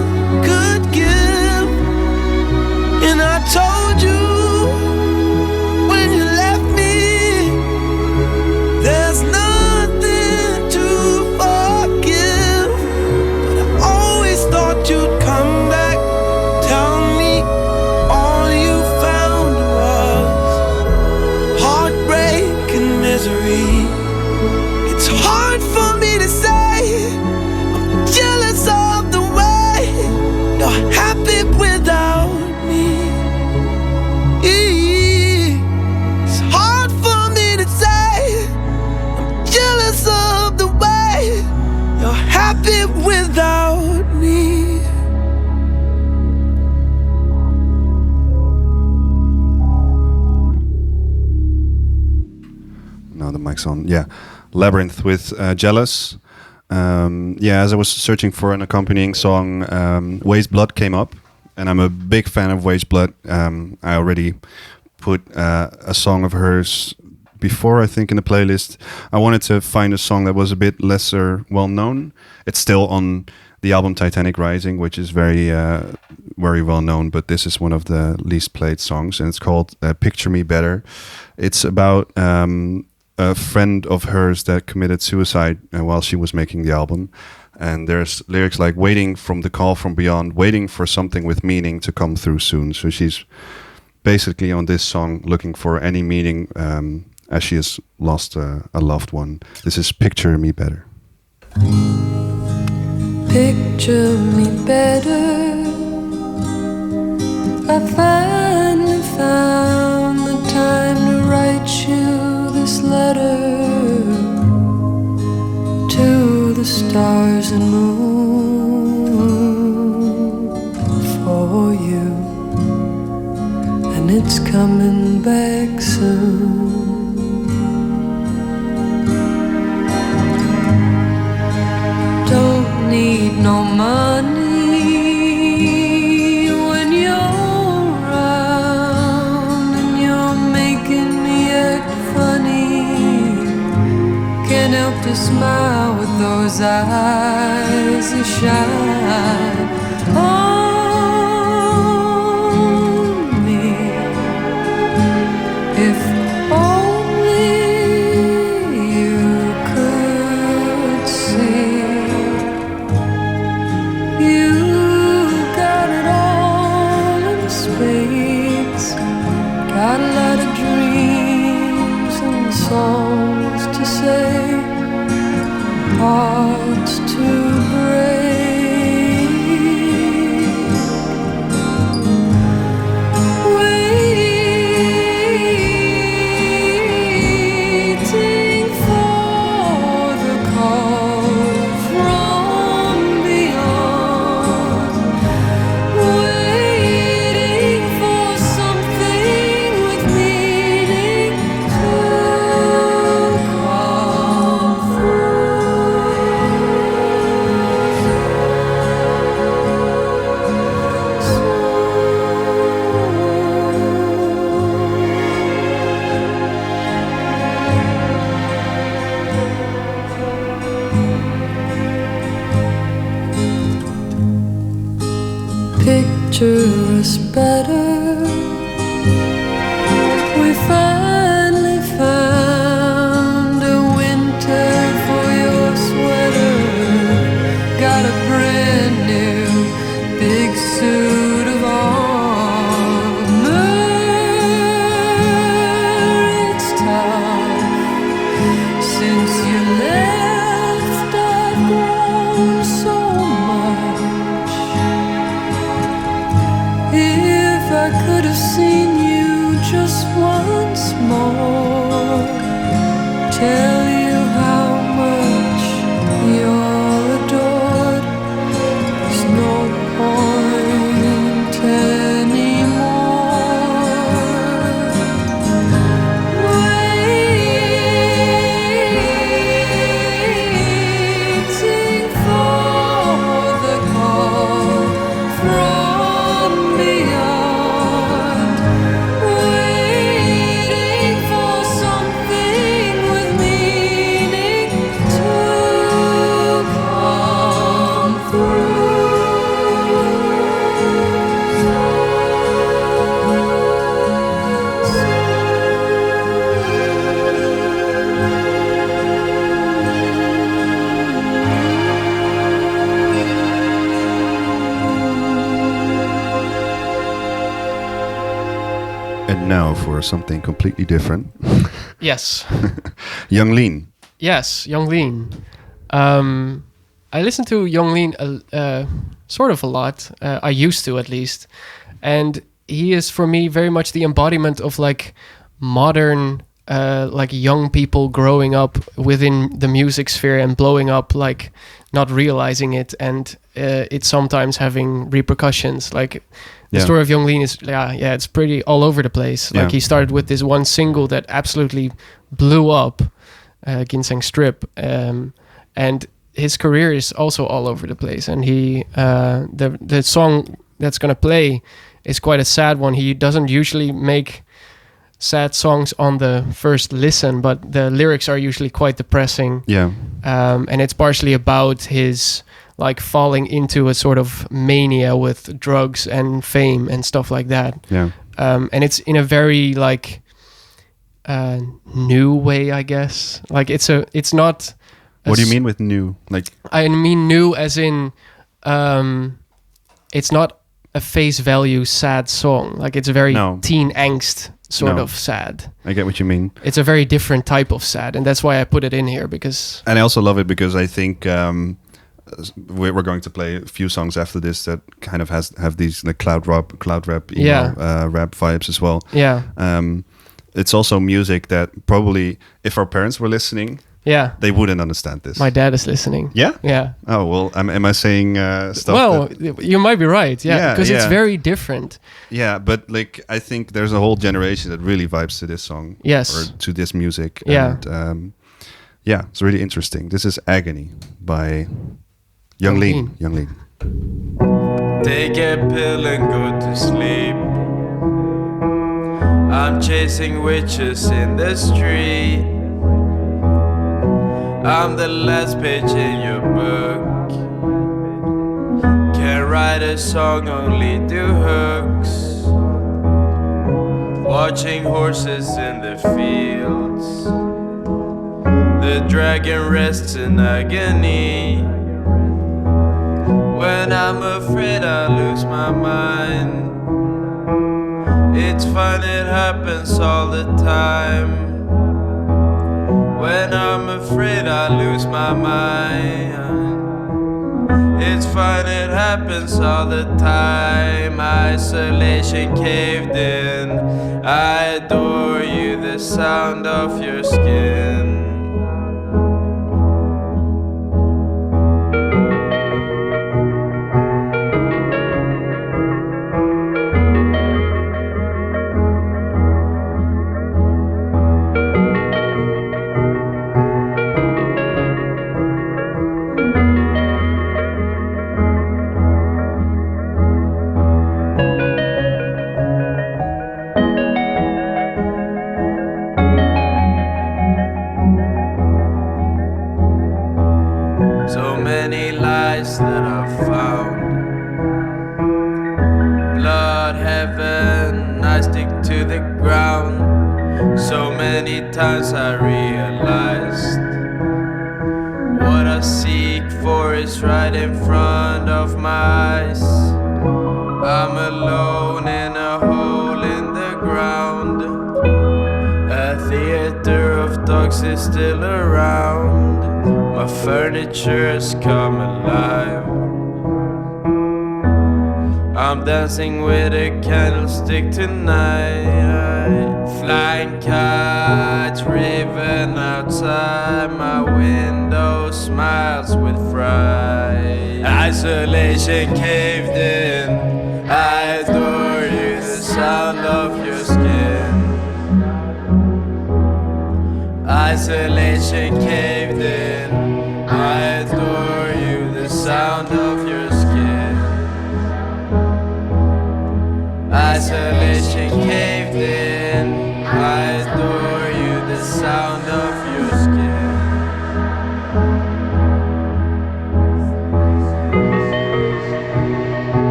could give. And I told you when you left me, there's nothing to forgive. But I always thought you'd come back. Tell me all you found was heartbreak and misery. It's hard for me to say I'm jealous of the way you're happy without me. It's hard for me to say I'm jealous of the way you're happy without me. Now the mic's on. Yeah, Labyrinth with Jealous. Yeah, as I was searching for an accompanying song, Waste Blood came up, and I'm a big fan of Waste Blood. I already put a song of hers before, I think, in the playlist. I wanted to find a song that was a bit lesser well known. It's still on the album Titanic Rising, which is very well known, but this is one of the least played songs, and it's called Picture Me Better. It's about a friend of hers that committed suicide while she was making the album. And there's lyrics like waiting from the call from beyond, waiting for something with meaning to come through soon. So she's basically on this song looking for any meaning as she has lost a loved one. This is Picture Me Better. Picture me better. I finally found the time to write you this letter to the stars and moon for you, and it's coming back soon. Don't need no money when you're around, and you're making me act funny. Can't help to smile with those eyes that shine on me. If only you could see picture us better. We finally found a winter for your sweater. Got a brand new big suit of armor. It's tough since you left. I've grown so much. If I could have seen you just once more, tell you how much you're adored, there's no point anymore. Waiting for the call from beyond. Waiting for something with meaning to come And now for something completely different. Yes. Young Lean. Yes, Young Lean. I listen to Young Lean sort of a lot. I used to, at least. And he is, for me, very much the embodiment of like modern, like young people growing up within the music sphere and blowing up, like not realizing it, and it sometimes having repercussions. Like the Yeah. story of Young Lean is, it's pretty all over the place. Like Yeah. he started with this one single that absolutely blew up, Ginseng Strip, and his career is also all over the place. And he, the song that's gonna play is quite a sad one. He doesn't usually make sad songs on the first listen, but the lyrics are usually quite depressing. Yeah. And it's partially about his like falling into a sort of mania with drugs and fame and stuff like that. Yeah. And it's in a very like new way, I guess. Like it's not. What do you mean with new? Like, I mean new as in, it's not a face value sad song. Like it's a very No. teen angst sort No. of sad. I get what you mean. It's a very different type of sad, and that's why I put it in here, because And I also love it because I think we're going to play a few songs after this that kind of have these like cloud rap, emo, rap vibes as well. yeah, It's also music that probably, if our parents were listening, yeah. they wouldn't understand this. My dad is listening. Yeah? Yeah. Oh, well, am I saying stuff Well, that... you might be right. Yeah, Yeah, because it's yeah. very different. Yeah, but like I think there's a whole generation that really vibes to this song. Yes. Or to this music. Yeah. And yeah, it's really interesting. This is Agony by Young Lean. Young Lean. Take a pill and go to sleep. I'm chasing witches in the street. I'm the last page in your book. Can't write a song, only do hooks. Watching horses in the fields. The dragon rests in agony. When I'm afraid I lose my mind. It's fun, it happens all the time. When I'm afraid I lose my mind. It's fun, it happens all the time. Isolation caved in. I adore you, the sound of your skin. So many lies that I've found. many times I realized what I seek for is right in front of my eyes. I'm alone in a hole in the ground. A theater of dogs is still around. My furniture's come alive. I'm dancing with a candlestick tonight. Flying kites, raven outside my window smiles with fright. Isolation caved in. I adore you, the sound of your skin. Isolation caved in. I adore you, the sound of your skin. Isolation caved in. I adore you, the sound of your skin.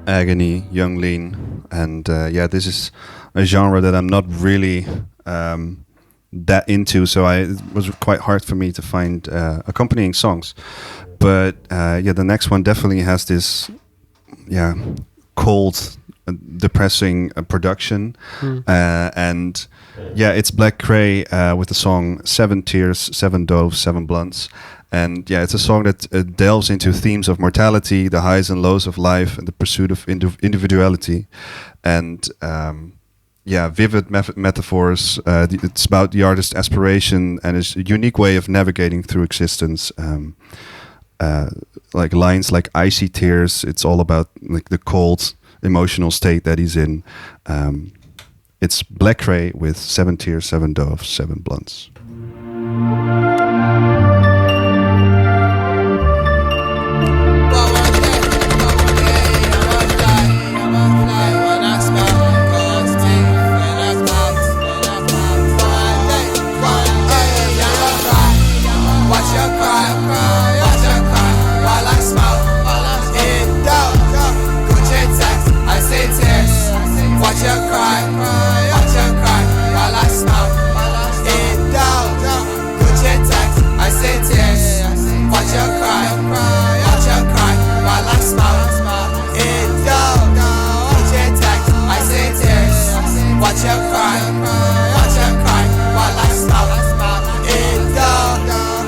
Agony, Young Lean, and yeah, this is a genre that I'm not really that into, so it was quite hard for me to find accompanying songs. But yeah, the next one definitely has this, yeah, cold, depressing production, and yeah, it's Black Cray with the song Seven Tears, Seven Doves, Seven Blunts. And yeah, it's a song that delves into themes of mortality, the highs and lows of life, and the pursuit of individuality. And yeah, vivid metaphors. It's about the artist's aspiration and his unique way of navigating through existence. Like lines like icy tears. It's all about like the cold emotional state that he's in. It's Black Cray with Seven Tears, Seven Doves, Seven Blunts. Watch her cry, watch her cry while I smoke. It down, put your text, I say tears. Watch her cry while I smoke. It down, put your text, I say tears. Watch her cry while I smoke. It down,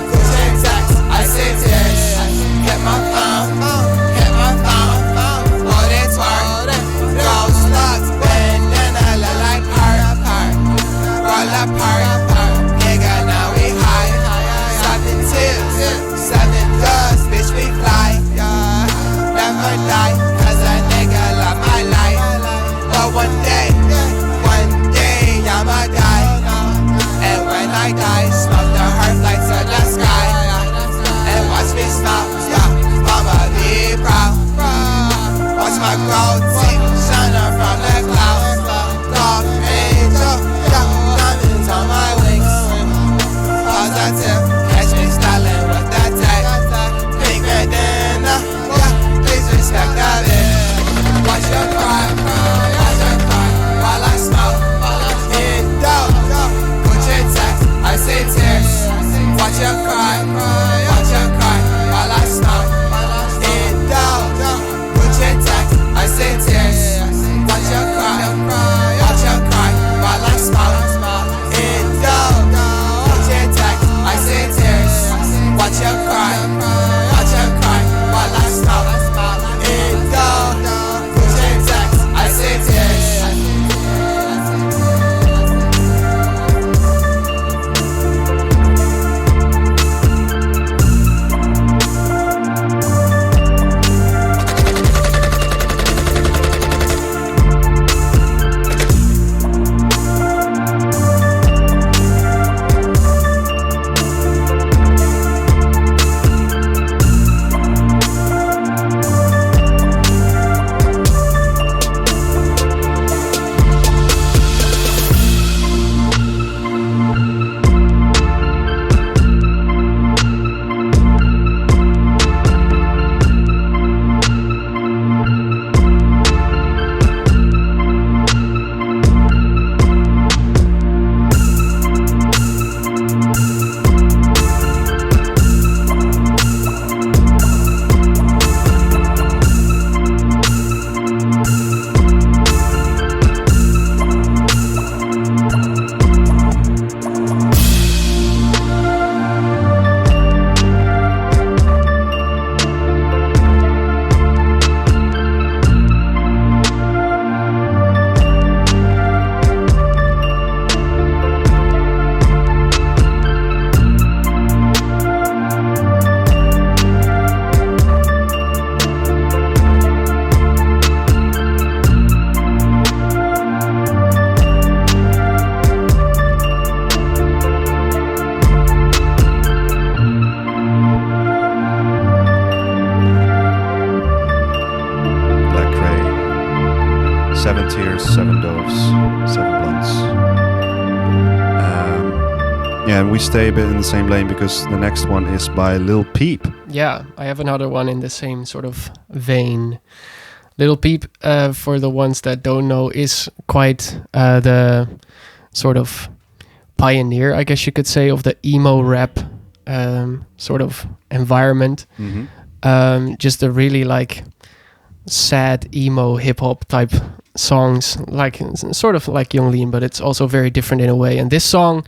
put your text, I say tears. Hit my phone, all that twerk, girls slugs. Nigga, now we high. 7 tears, 7 doves, bitch, we fly. Never die, cause a nigga love my life. But one day, I'ma die. And when I die, smoke the heart lights to the sky. And watch me smoke, I'ma be proud. Watch my gold teeth shining from the clouds. Dark angel, on my wings, positive, catch me styling with that tag. Bigger than please respect that bitch. Watch her cry while I smoke. It down, put your text, I say tears. Watch her cry while I smoke. It down, put your text, I say tears. was 7 doves, 7 blunts. Yeah, and we stay a bit in the same lane because the next one is by Lil Peep. Yeah, I have another one in the same sort of vein. Lil Peep, for the ones that don't know, is quite the sort of pioneer, I guess you could say, of the emo rap sort of environment. Just a really like sad emo hip hop type songs, like sort of like Young Lean, but it's also very different in a way. And this song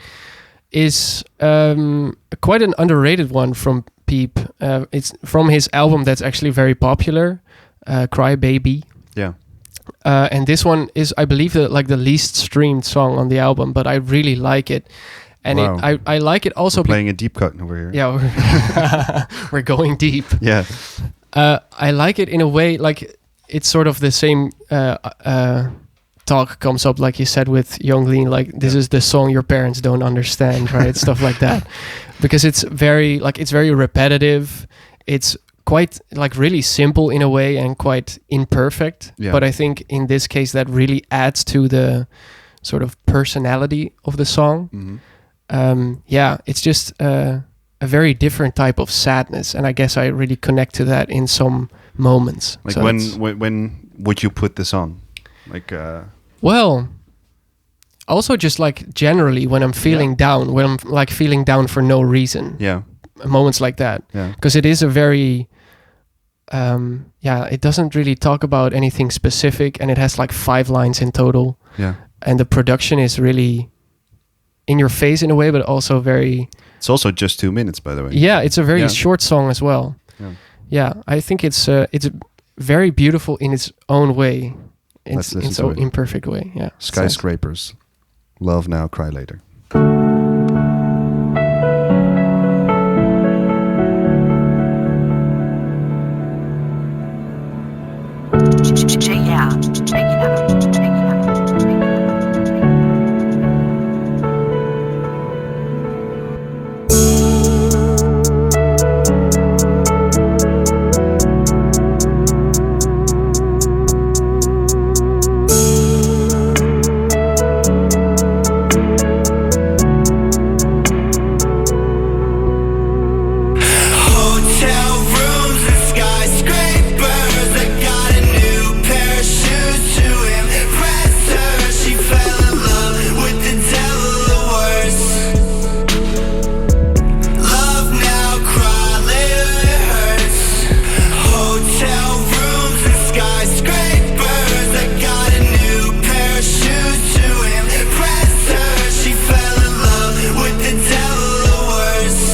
is quite an underrated one from Peep. It's from his album that's actually very popular, Cry Baby. Yeah. And this one is, I believe, the least streamed song on the album, but I really like it. And Wow. I like it also. We're playing a deep cut over here. Yeah, we're going deep. Yeah. I like it in a way, like it's sort of the same talk comes up, like you said, with Young Lean, like this is the song your parents don't understand, right? Stuff like that. Because it's very repetitive. It's quite like really simple in a way and quite imperfect. Yeah. But I think in this case that really adds to the sort of personality of the song. Yeah, it's just a very different type of sadness, and I guess I really connect to that in some moments. Like So when would you put this on? Like well, also just like generally when I'm feeling down, when I'm like feeling down for no reason. yeah. Moments like that. Yeah. Because it is a very it doesn't really talk about anything specific, and it has like 5 lines in total. Yeah. And the production is really in your face in a way, but also very... It's also just 2 minutes, by the way. Yeah, it's a very Yeah. short song as well. Yeah. Yeah, I think it's very beautiful in its own way. Let's listen In to so it. imperfect way. Yeah. Skyscrapers. Love now, cry later. Hotel rooms and skyscrapers. I got a new pair of shoes to impress her. She fell in love with the devil the worst. Love now, cry later, it hurts. Hotel rooms and skyscrapers. I got a new pair of shoes to impress her. She fell in love with the devil the worst.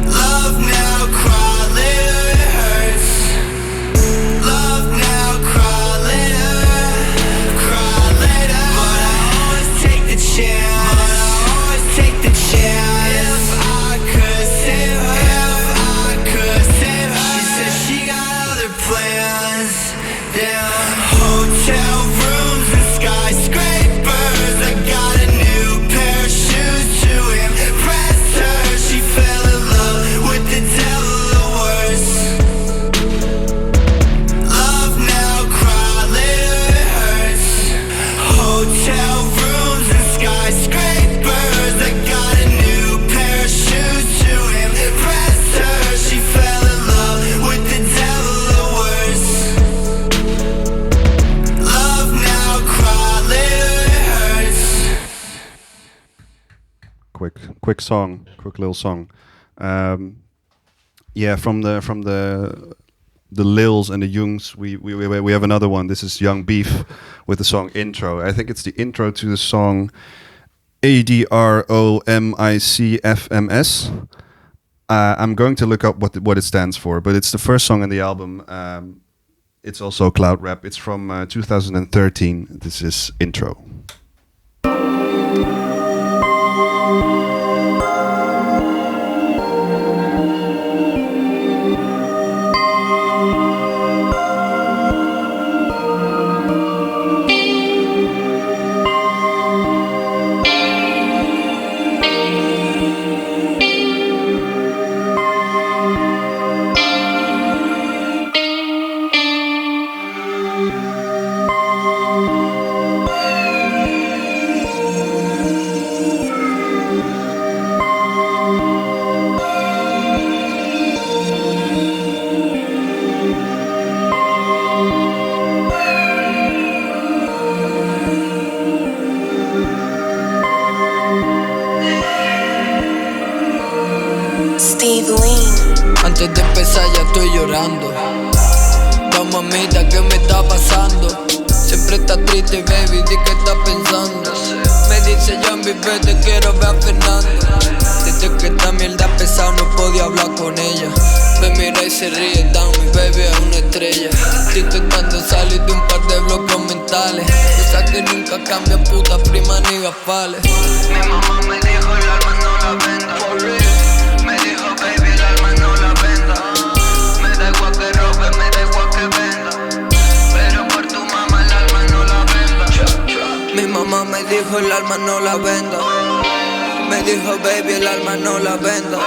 Love now, cry later, it hurts. Love now, cry later, cry later. But I always take the chance. But I always take the chance. If I could save her, if I could save her. She said she got other plans. Down hotel rooms and skyscrapers. I got a new pair of shoes to impress her. She fell in love with the devil the worst. Love now, cry later, it hurts. Hotel rooms and skyscrapers. I got a new pair of shoes to impress her. She fell in love with the devil the worst. Love now, cry later, it hurts. Quick song, quick little song. Yeah, from the Lils and the Youngs, we have another one. This is Young Beef with the song Intro. I think it's the intro to the song ADROMICFMS. I'm going to look up what it stands for, but it's the first song on the album. It's also cloud rap. It's from 2013. This is Intro. Antes de empezar ya estoy llorando. Oh, mamita, ¿qué me está pasando? Siempre está triste, baby, ¿de qué estás pensando? Me dice Jambi, te quiero ver a Fernando. Desde que esta mierda pesada no podía hablar con ella. Me mira y se ríe, down, mi baby es una estrella. Estoy intentando salir de un par de bloques mentales. Esa que nunca cambia, puta prima ni gafales. Mi mamá me dijo el alma no la venda. Me dijo baby el alma no la venda. Me da igual que robe, me da igual que venda. Pero por tu mamá el alma no la venda. Mi mamá me dijo el alma no la venda. Me dijo baby el alma no la venda.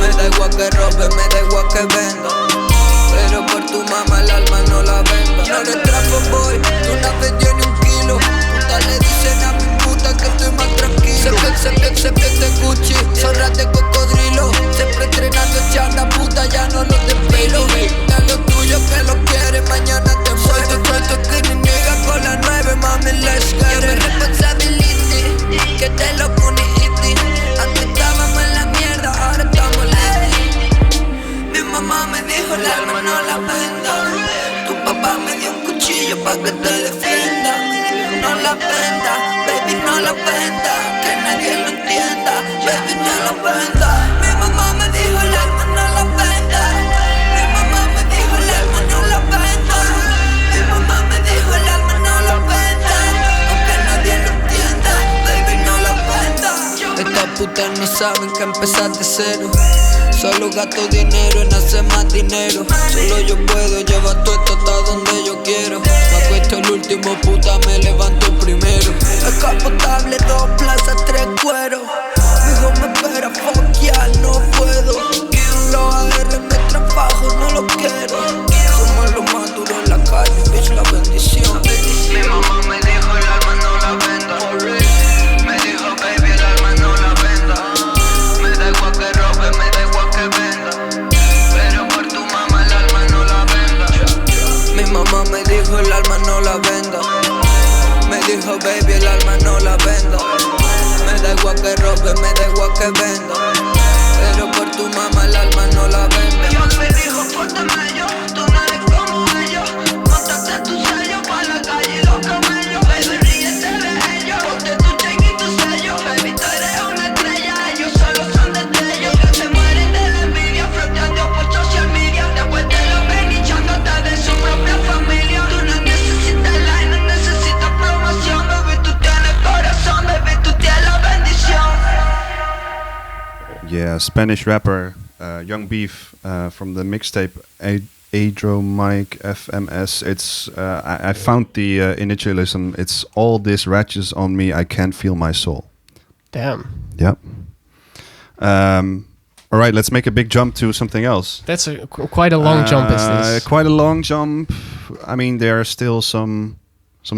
Me da igual que robe, me da igual que venda. Pero por tu mamá el alma no la venda. No le trapo boy, tú no has vendido ni un kilo. Puta le dicen a mi puta que estoy más tranquilo. Se pierde Gucci, zorras de cocodrilo. Siempre entrenando chanda, puta ya no lo despilo. Da lo tuyo que lo quieres, mañana te muero. Soy tu skinny nigga con la 9, mami, let's get it. Responsibility, que te lo pone easy. Antes estábamos en la mierda, ahora estamos lazy. Mi mamá me dijo el alma no la venda. Tu papá me dio un cuchillo pa' que te defienda. No la venda, baby no la venda. Que nadie lo entienda, baby no la venda. Mi mamá me dijo el alma no la venda. Mi mamá me dijo el alma no la venda. Mi mamá me dijo el alma no la venda. Aunque nadie lo entienda, baby no la venda. Estas putas no saben que empezar de cero. Solo gasto dinero en hacer más dinero. Solo yo puedo llevar todo esto hasta donde yo quiero. Me acuesto el último, puta, me levanto primero. Escapotable, 2 plazas, 3 cueros. Mi hijo me espera, fuck ya, no puedo. Los AR me trabajo, no lo quiero. Somos los más duros en la calle, bitch, la bendición. Mi mamá me dijo el alma no la venda. Me dijo baby el alma no la venda. Me da igual que robe, me da igual que venda. Pero por tu mamá el alma no la venda. Mi mamá me dijo el alma no la venda. Me dijo baby el alma no la venda. Me da igual que robe, me da igual que venda. Pero por tu mamá el alma no la venda. Dios me dijo pórtame yo, tú no eres como ellos. Móntate tu sello pa' la calle y los camellos. Baby ríete de ellos, ponte tu check y tu sello. Baby tú eres una estrella, ellos solo son destellos. Que se mueren de la envidia frente a Dios por social media. Después te lo ven hinchándote de su propia familia. Tú no necesitas like, no necesitas promoción. Baby tú tienes corazón, baby tú tienes la bendición. Yeah, Spanish rapper Young Beef from the mixtape Adromonic FMS. It's I found the initialism. It's all this ratches on me. I can't feel my soul. Damn. Yep. All right, let's make a big jump to something else. That's quite a long jump, is this? Quite a long jump. I mean, there are still some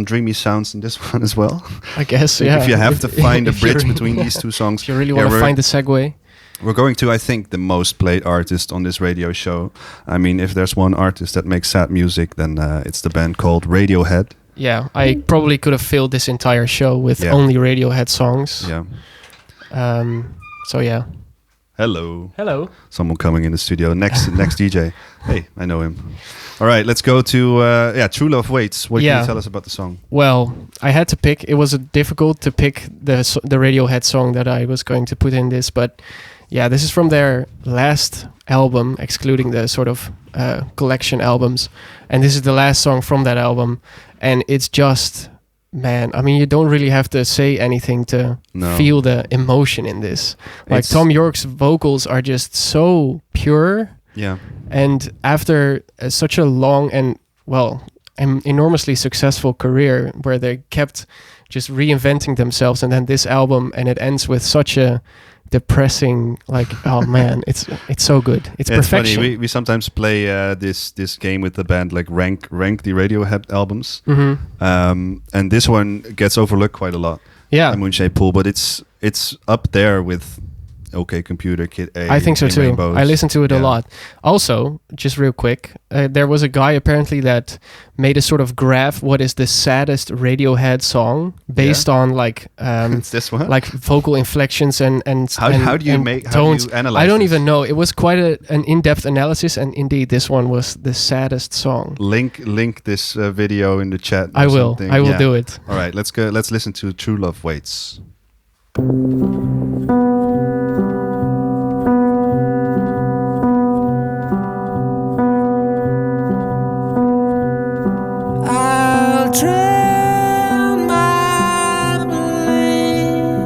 dreamy sounds in this one as well. I guess, yeah. If you have to find a If you bridge really- between these two songs. If you really want to find the segue. We're going to, I think, the most played artist on this radio show. I mean, if there's one artist that makes sad music, then it's the band called Radiohead. Yeah, I probably could have filled this entire show with only Radiohead songs. Yeah. So yeah. Hello. Hello. Someone coming in the studio. Next DJ. Hey, I know him. All right, let's go to True Love Waits. What can you tell us about the song? Well, I had to pick. It was difficult to pick the Radiohead song that I was going to put in this, but yeah, this is from their last album, excluding the sort of collection albums, and this is the last song from that album, and it's just, man, I mean, you don't really have to say anything to feel the emotion in this. Like Tom York's vocals are just so pure. Yeah. And after such a long and, well, enormously successful career where they kept just reinventing themselves, and then this album, and it ends with such a depressing, like, oh man, it's so good. It's perfection. Funny. We sometimes play this game with the band, like rank the Radiohead albums, and this one gets overlooked quite a lot. Yeah, Moonshade Pool, but it's up there with OK Computer, Kid A. I think so In too. Rainbows. I listen to it a Yeah. lot. Also, just real quick, there was a guy apparently that made a sort of graph. What is the saddest Radiohead song based on like It's this one. like vocal inflections and How do you and make? How tones. do you analyze? I don't this? even know. It was quite an in-depth analysis, and indeed, this one was the saddest song. Link this video in the chat. I or will. something. I will Yeah. do it. All right, let's go. Let's listen to True Love Waits. I'll drown my beliefs.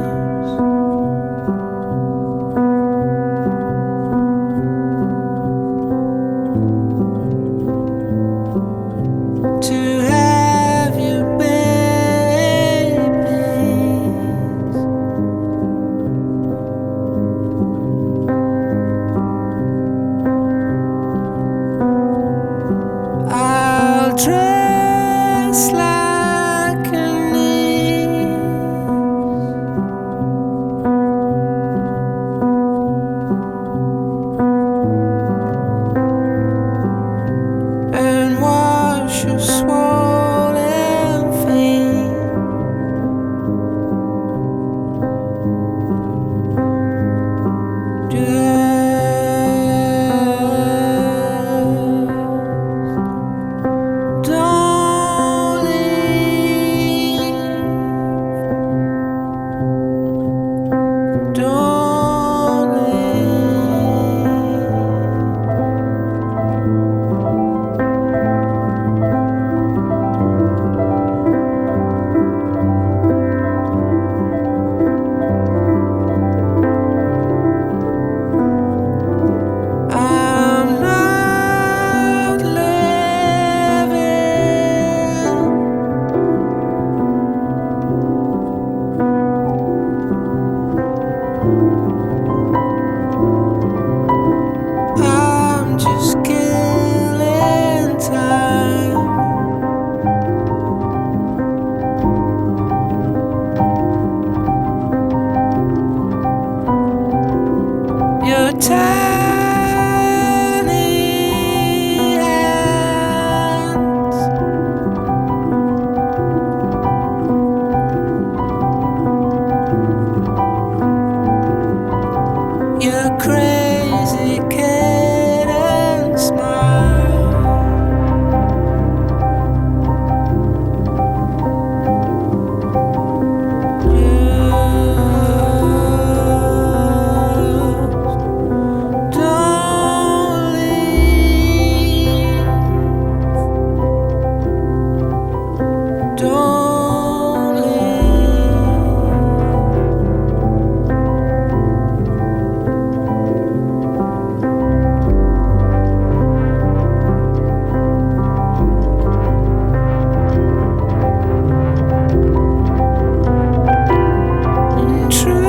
To have you, baby. I'll dress like a need. And wash your swollen feet. Don't leave. Don't leave. I'm not living. I'm just killing time. Your tiny hands. Your crazy kitten smile. Just don't leave. Don't leave. True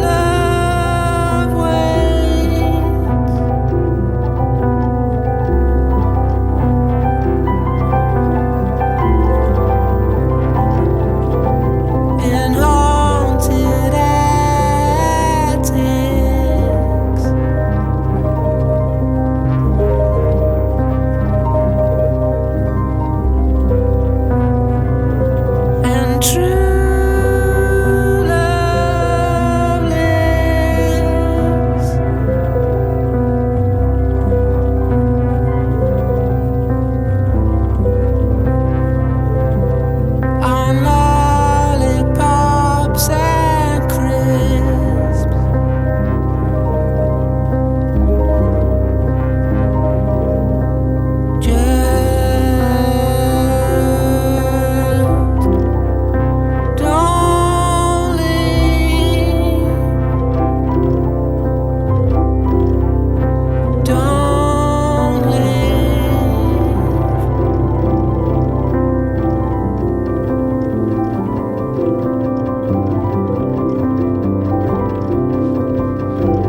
love waits. In haunted attics. And true love lives. On lollipops and crisps. Just don't leave. Don't leave.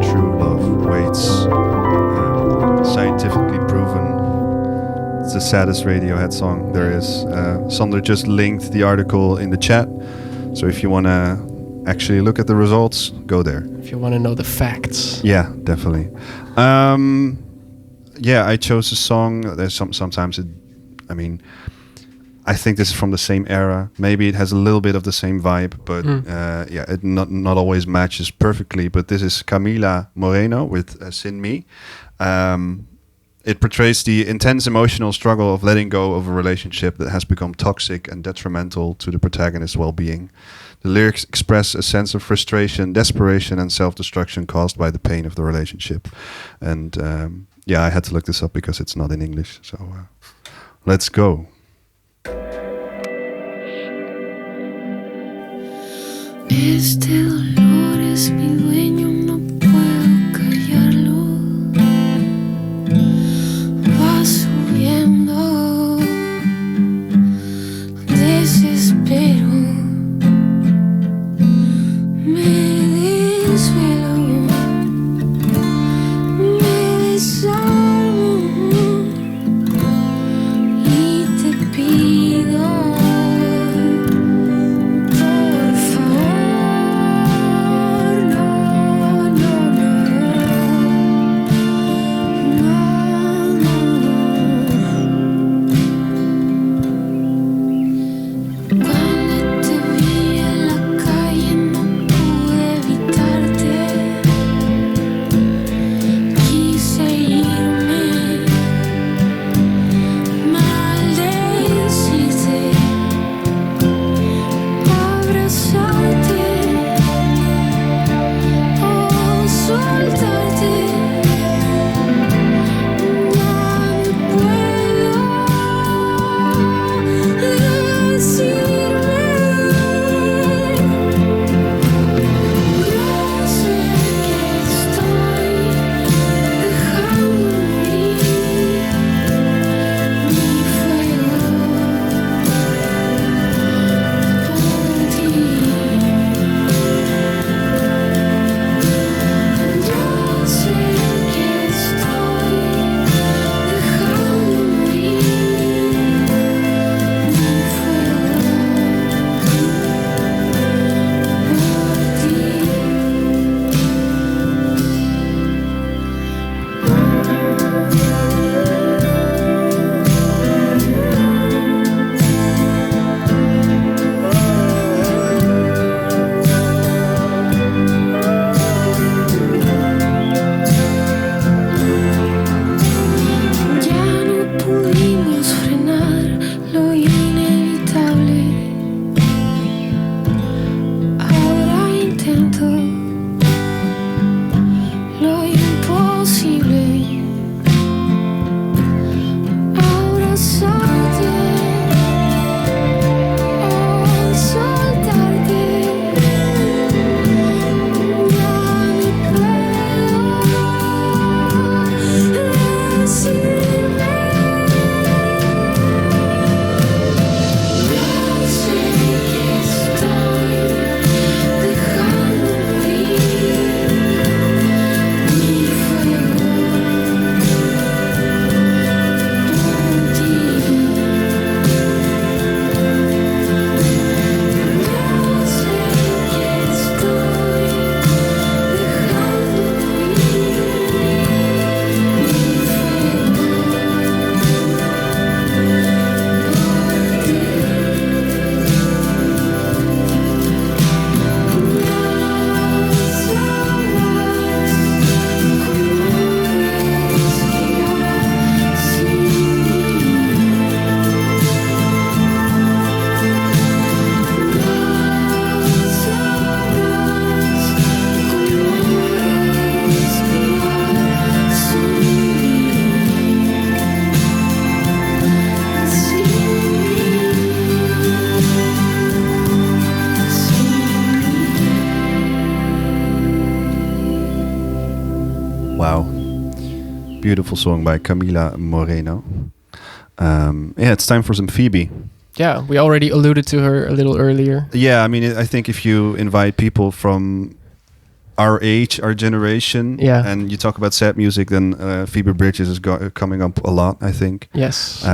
True Love Waits. Scientifically proven. It's the saddest Radiohead song there is. Sander just linked the article in the chat. So if you want to actually look at the results, go there. If you want to know the facts. Yeah, definitely. I chose a song. There's sometimes it. I mean, I think this is from the same era. Maybe it has a little bit of the same vibe, but it not always matches perfectly. But this is Camila Moreno with "Sin Me." It portrays the intense emotional struggle of letting go of a relationship that has become toxic and detrimental to the protagonist's well-being. The lyrics express a sense of frustration, desperation, and self-destruction caused by the pain of the relationship. And I had to look this up because it's not in English. So let's go. Este dolor es mi dueño, no puedo callarlo. Va subiendo, desespero. Me desvelo, me desarmo y te pido, por favor, no, no, no. Cuando te vi en la calle no pude evitarte, quise irme, maldecirte, abrazarte o soltarte. Ya no puedo decirme. Yo sé que estoy dejando morir mi fuego por ti. Yo sé que estoy dejando morir mi Ya no pudimos frenar lo inevitable. Ahora intento lo imposible. Abrazarte o soltarte. Ya no puedo decirme. Yo sé que estoy dejando morir mi fuego por ti. Yo sé que estoy dejando morir mi Wow. Beautiful song by Camila Moreno. It's time for some Phoebe. Yeah, we already alluded to her a little earlier. Yeah, I mean, I think if you invite people from our age, our generation. Yeah. And you talk about sad music, then Phoebe Bridgers is coming up a lot, I think. Yes.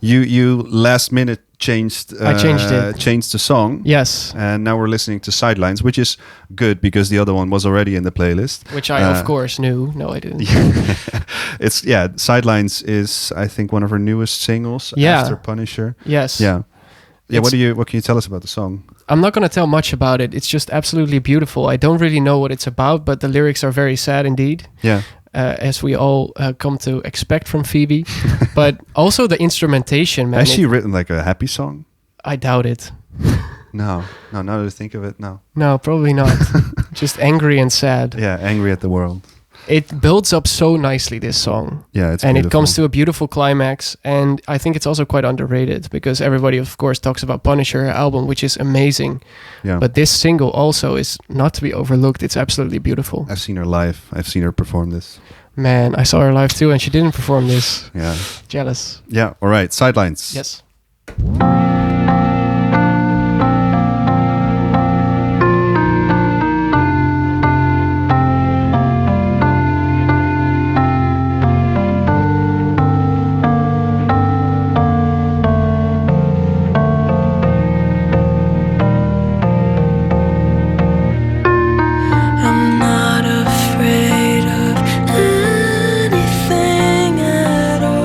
You last minute changed. I changed it. Changed the song. Yes. And now we're listening to Sidelines, which is good because the other one was already in the playlist. Which I, of course, knew. No, I didn't. Sidelines is, I think, one of her newest singles after Punisher. Yes. Yeah. Yeah. What can you tell us about the song? I'm not going to tell much about it. It's just absolutely beautiful. I don't really know what it's about, but the lyrics are very sad indeed. Yeah. As we all come to expect from Phoebe. But also the instrumentation, man. Has she written like a happy song? I doubt it. No. Now that I think of it, no. No, probably not. Just angry and sad. Yeah, angry at the world. It builds up so nicely, this song. Yeah, it's and beautiful. it comes to a beautiful climax. And I think it's also quite underrated because everybody, of course, talks about Punisher, her album, which is amazing. Yeah. But this single also is not to be overlooked. It's absolutely beautiful. I've seen her live. I've seen her perform this. Man, I saw her live too, and she didn't perform this. Yeah. Jealous. Yeah. All right. Sidelines. Yes. I'm not afraid of anything at all.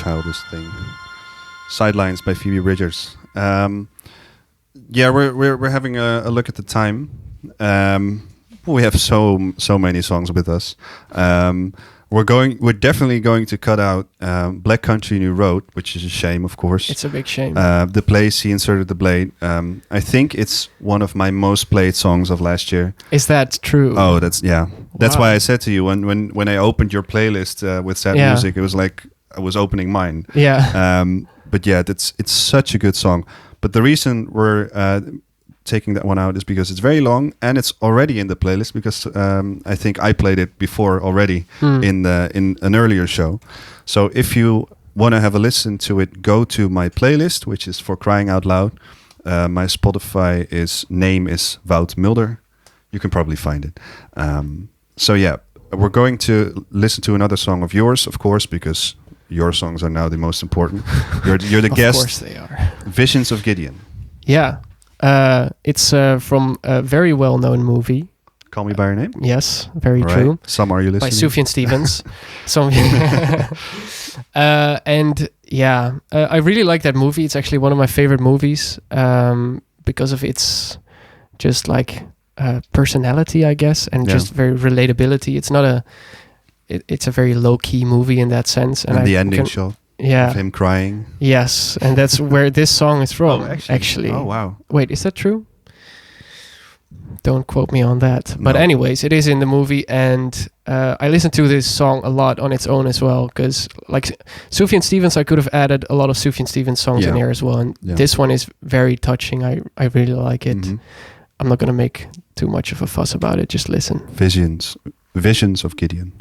childish thing. Sidelines by Phoebe Bridgers. Yeah, we're having a look at the time. We have so many songs with us. We're definitely going to cut out Black Country New Road, which is a shame, of course. It's a big shame. The place he inserted the blade. I think it's one of my most played songs of last year. Is that true? Oh, that's Wow. why I said to you when I opened your playlist with sad music, it was like I was opening mine. Yeah. But yeah, it's such a good song. But the reason we're taking that one out is because it's very long and it's already in the playlist because I think I played it before already in an earlier show. So if you want to have a listen to it, go to my playlist, which is For Crying Out Loud. My Spotify name is Wout Mulder. You can probably find it. So yeah, we're going to listen to another song of yours, of course, because your songs are now the most important. You're the guest. Of course they are. Visions of Gideon. Yeah. It's from a very well-known movie. Call Me By Your Name? Yes, very All true. right. Some Are You Listening? By Sufjan Stevens. And yeah, I really like that movie. It's actually one of my favorite movies because of its just like personality, I guess, and just very relatability. It's not it's a very low-key movie in that sense. And the ending shot. Yeah. Of him crying. Yes, and that's where this song is from. Oh, actually. Oh, wow. Wait, is that true? Don't quote me on that. But anyways, it is in the movie, and I listened to this song a lot on its own as well, because like Sufjan Stevens, I could have added a lot of Sufjan Stevens songs in there as well, and this one is very touching. I really like it. Mm-hmm. I'm not going to make too much of a fuss about it. Just listen. Visions of Gideon. Visions of Gideon.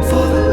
For the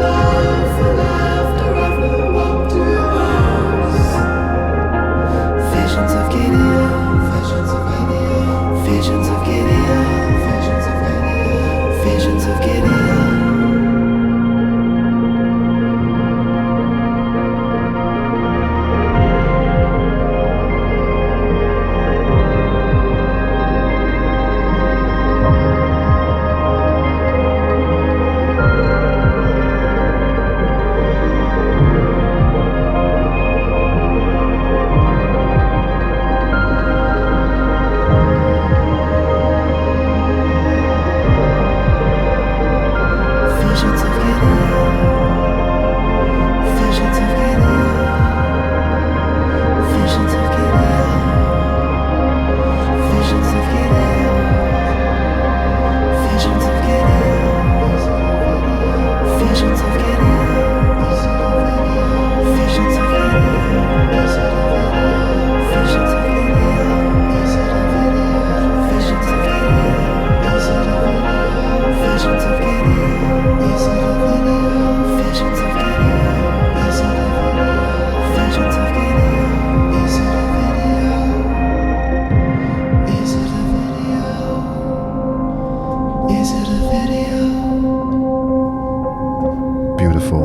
beautiful.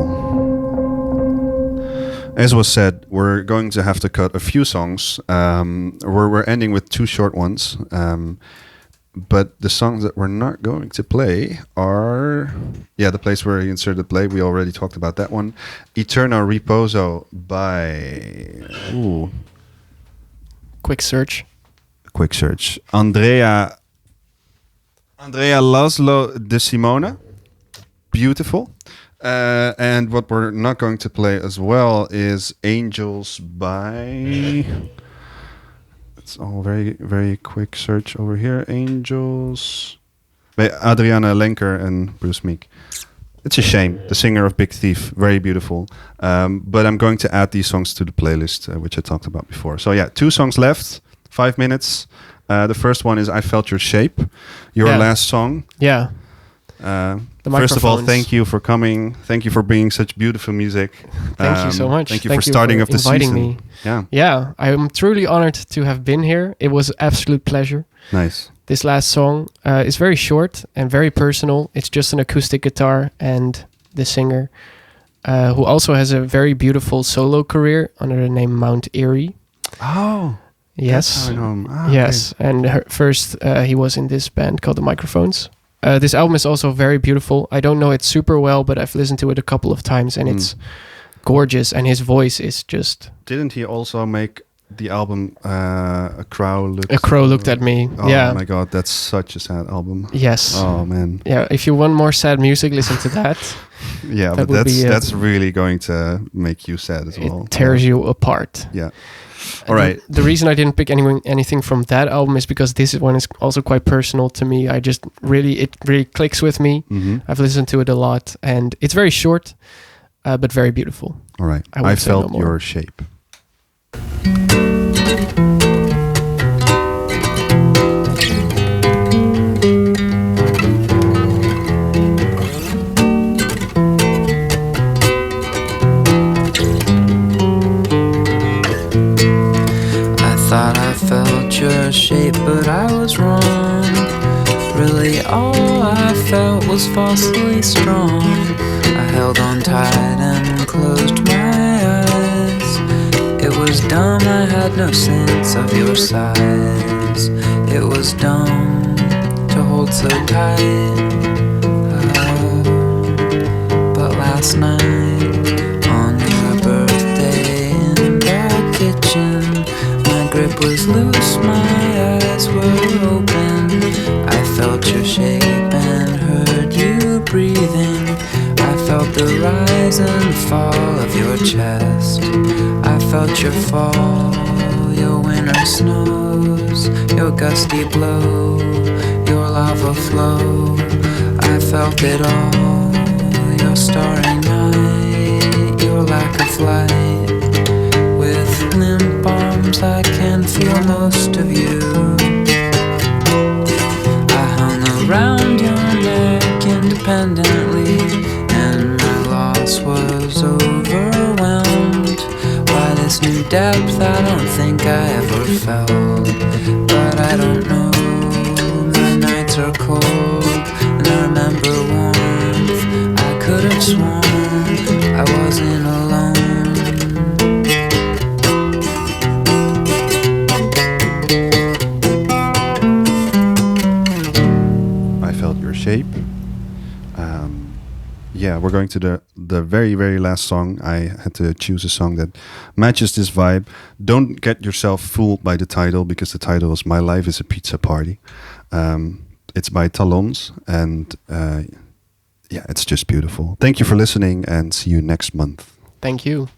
As was said, we're going to have to cut a few songs. We're ending with 2 short ones. But the songs that we're not going to play are... Yeah, the place where he inserted play. We already talked about that one. Eterno Riposo by... Ooh. Quick search. Andrea Laszlo de Simone. Beautiful. And what we're not going to play as well is Angels by... It's all very, very quick search over here. Angels by Adriana Lenker and Bruce Meek. It's a shame. The singer of Big Thief. Very beautiful. But I'm going to add these songs to the playlist, which I talked about before. So yeah, 2 songs left. 5 minutes. The first one is I Felt Your Shape. Your last song. Yeah. First of all, thank you for coming. Thank you for bringing such beautiful music. Thank you so much. Thank you for starting off the inviting season. Me. Yeah, I'm truly honored to have been here. It was an absolute pleasure. Nice. This last song is very short and very personal. It's just an acoustic guitar and the singer, who also has a very beautiful solo career under the name Mount Erie. Oh. Yes. That's how I know him. Yes. Okay. And first he was in this band called The Microphones. This album is also very beautiful. I don't know it super well, but I've listened to it a couple of times and it's gorgeous. And his voice is just... Didn't he also make the album A Crow Looked at Me? Oh yeah. my God, that's such a sad album. Yes. Oh man. Yeah, if you want more sad music, listen to that. Yeah, that but that's really going to make you sad as well. It tears you apart. Yeah. All right. The reason I didn't pick anything from that album is because this one is also quite personal to me. It really clicks with me. Mm-hmm. I've listened to it a lot, and it's very short, but very beautiful. All right. I Felt Your Shape. Thought I felt your shape, but I was wrong. Really, all I felt was falsely strong. I held on tight and closed my eyes. It was dumb, I had no sense of your size. It was dumb to hold so tight. But last night, on your birthday in the kitchen, grip was loose, my eyes were open. I felt your shape and heard you breathing. I felt the rise and fall of your chest. I felt your fall, your winter snows, your gusty blow, your lava flow. I felt it all, your starry night, your lack of light. With limp arms I can feel most of you. I hung around your neck independently, and my loss was overwhelmed by this new depth I don't think I ever felt. But I don't know, my nights are cold, and I remember warmth. I could have sworn I wasn't alone. Shape. We're going to the very, very last song. I had to choose a song that matches this vibe. Don't get yourself fooled by the title, because the title is My Life is a Pizza Party. It's by Talons, and it's just beautiful. Thank you for listening, and see you next month. Thank you.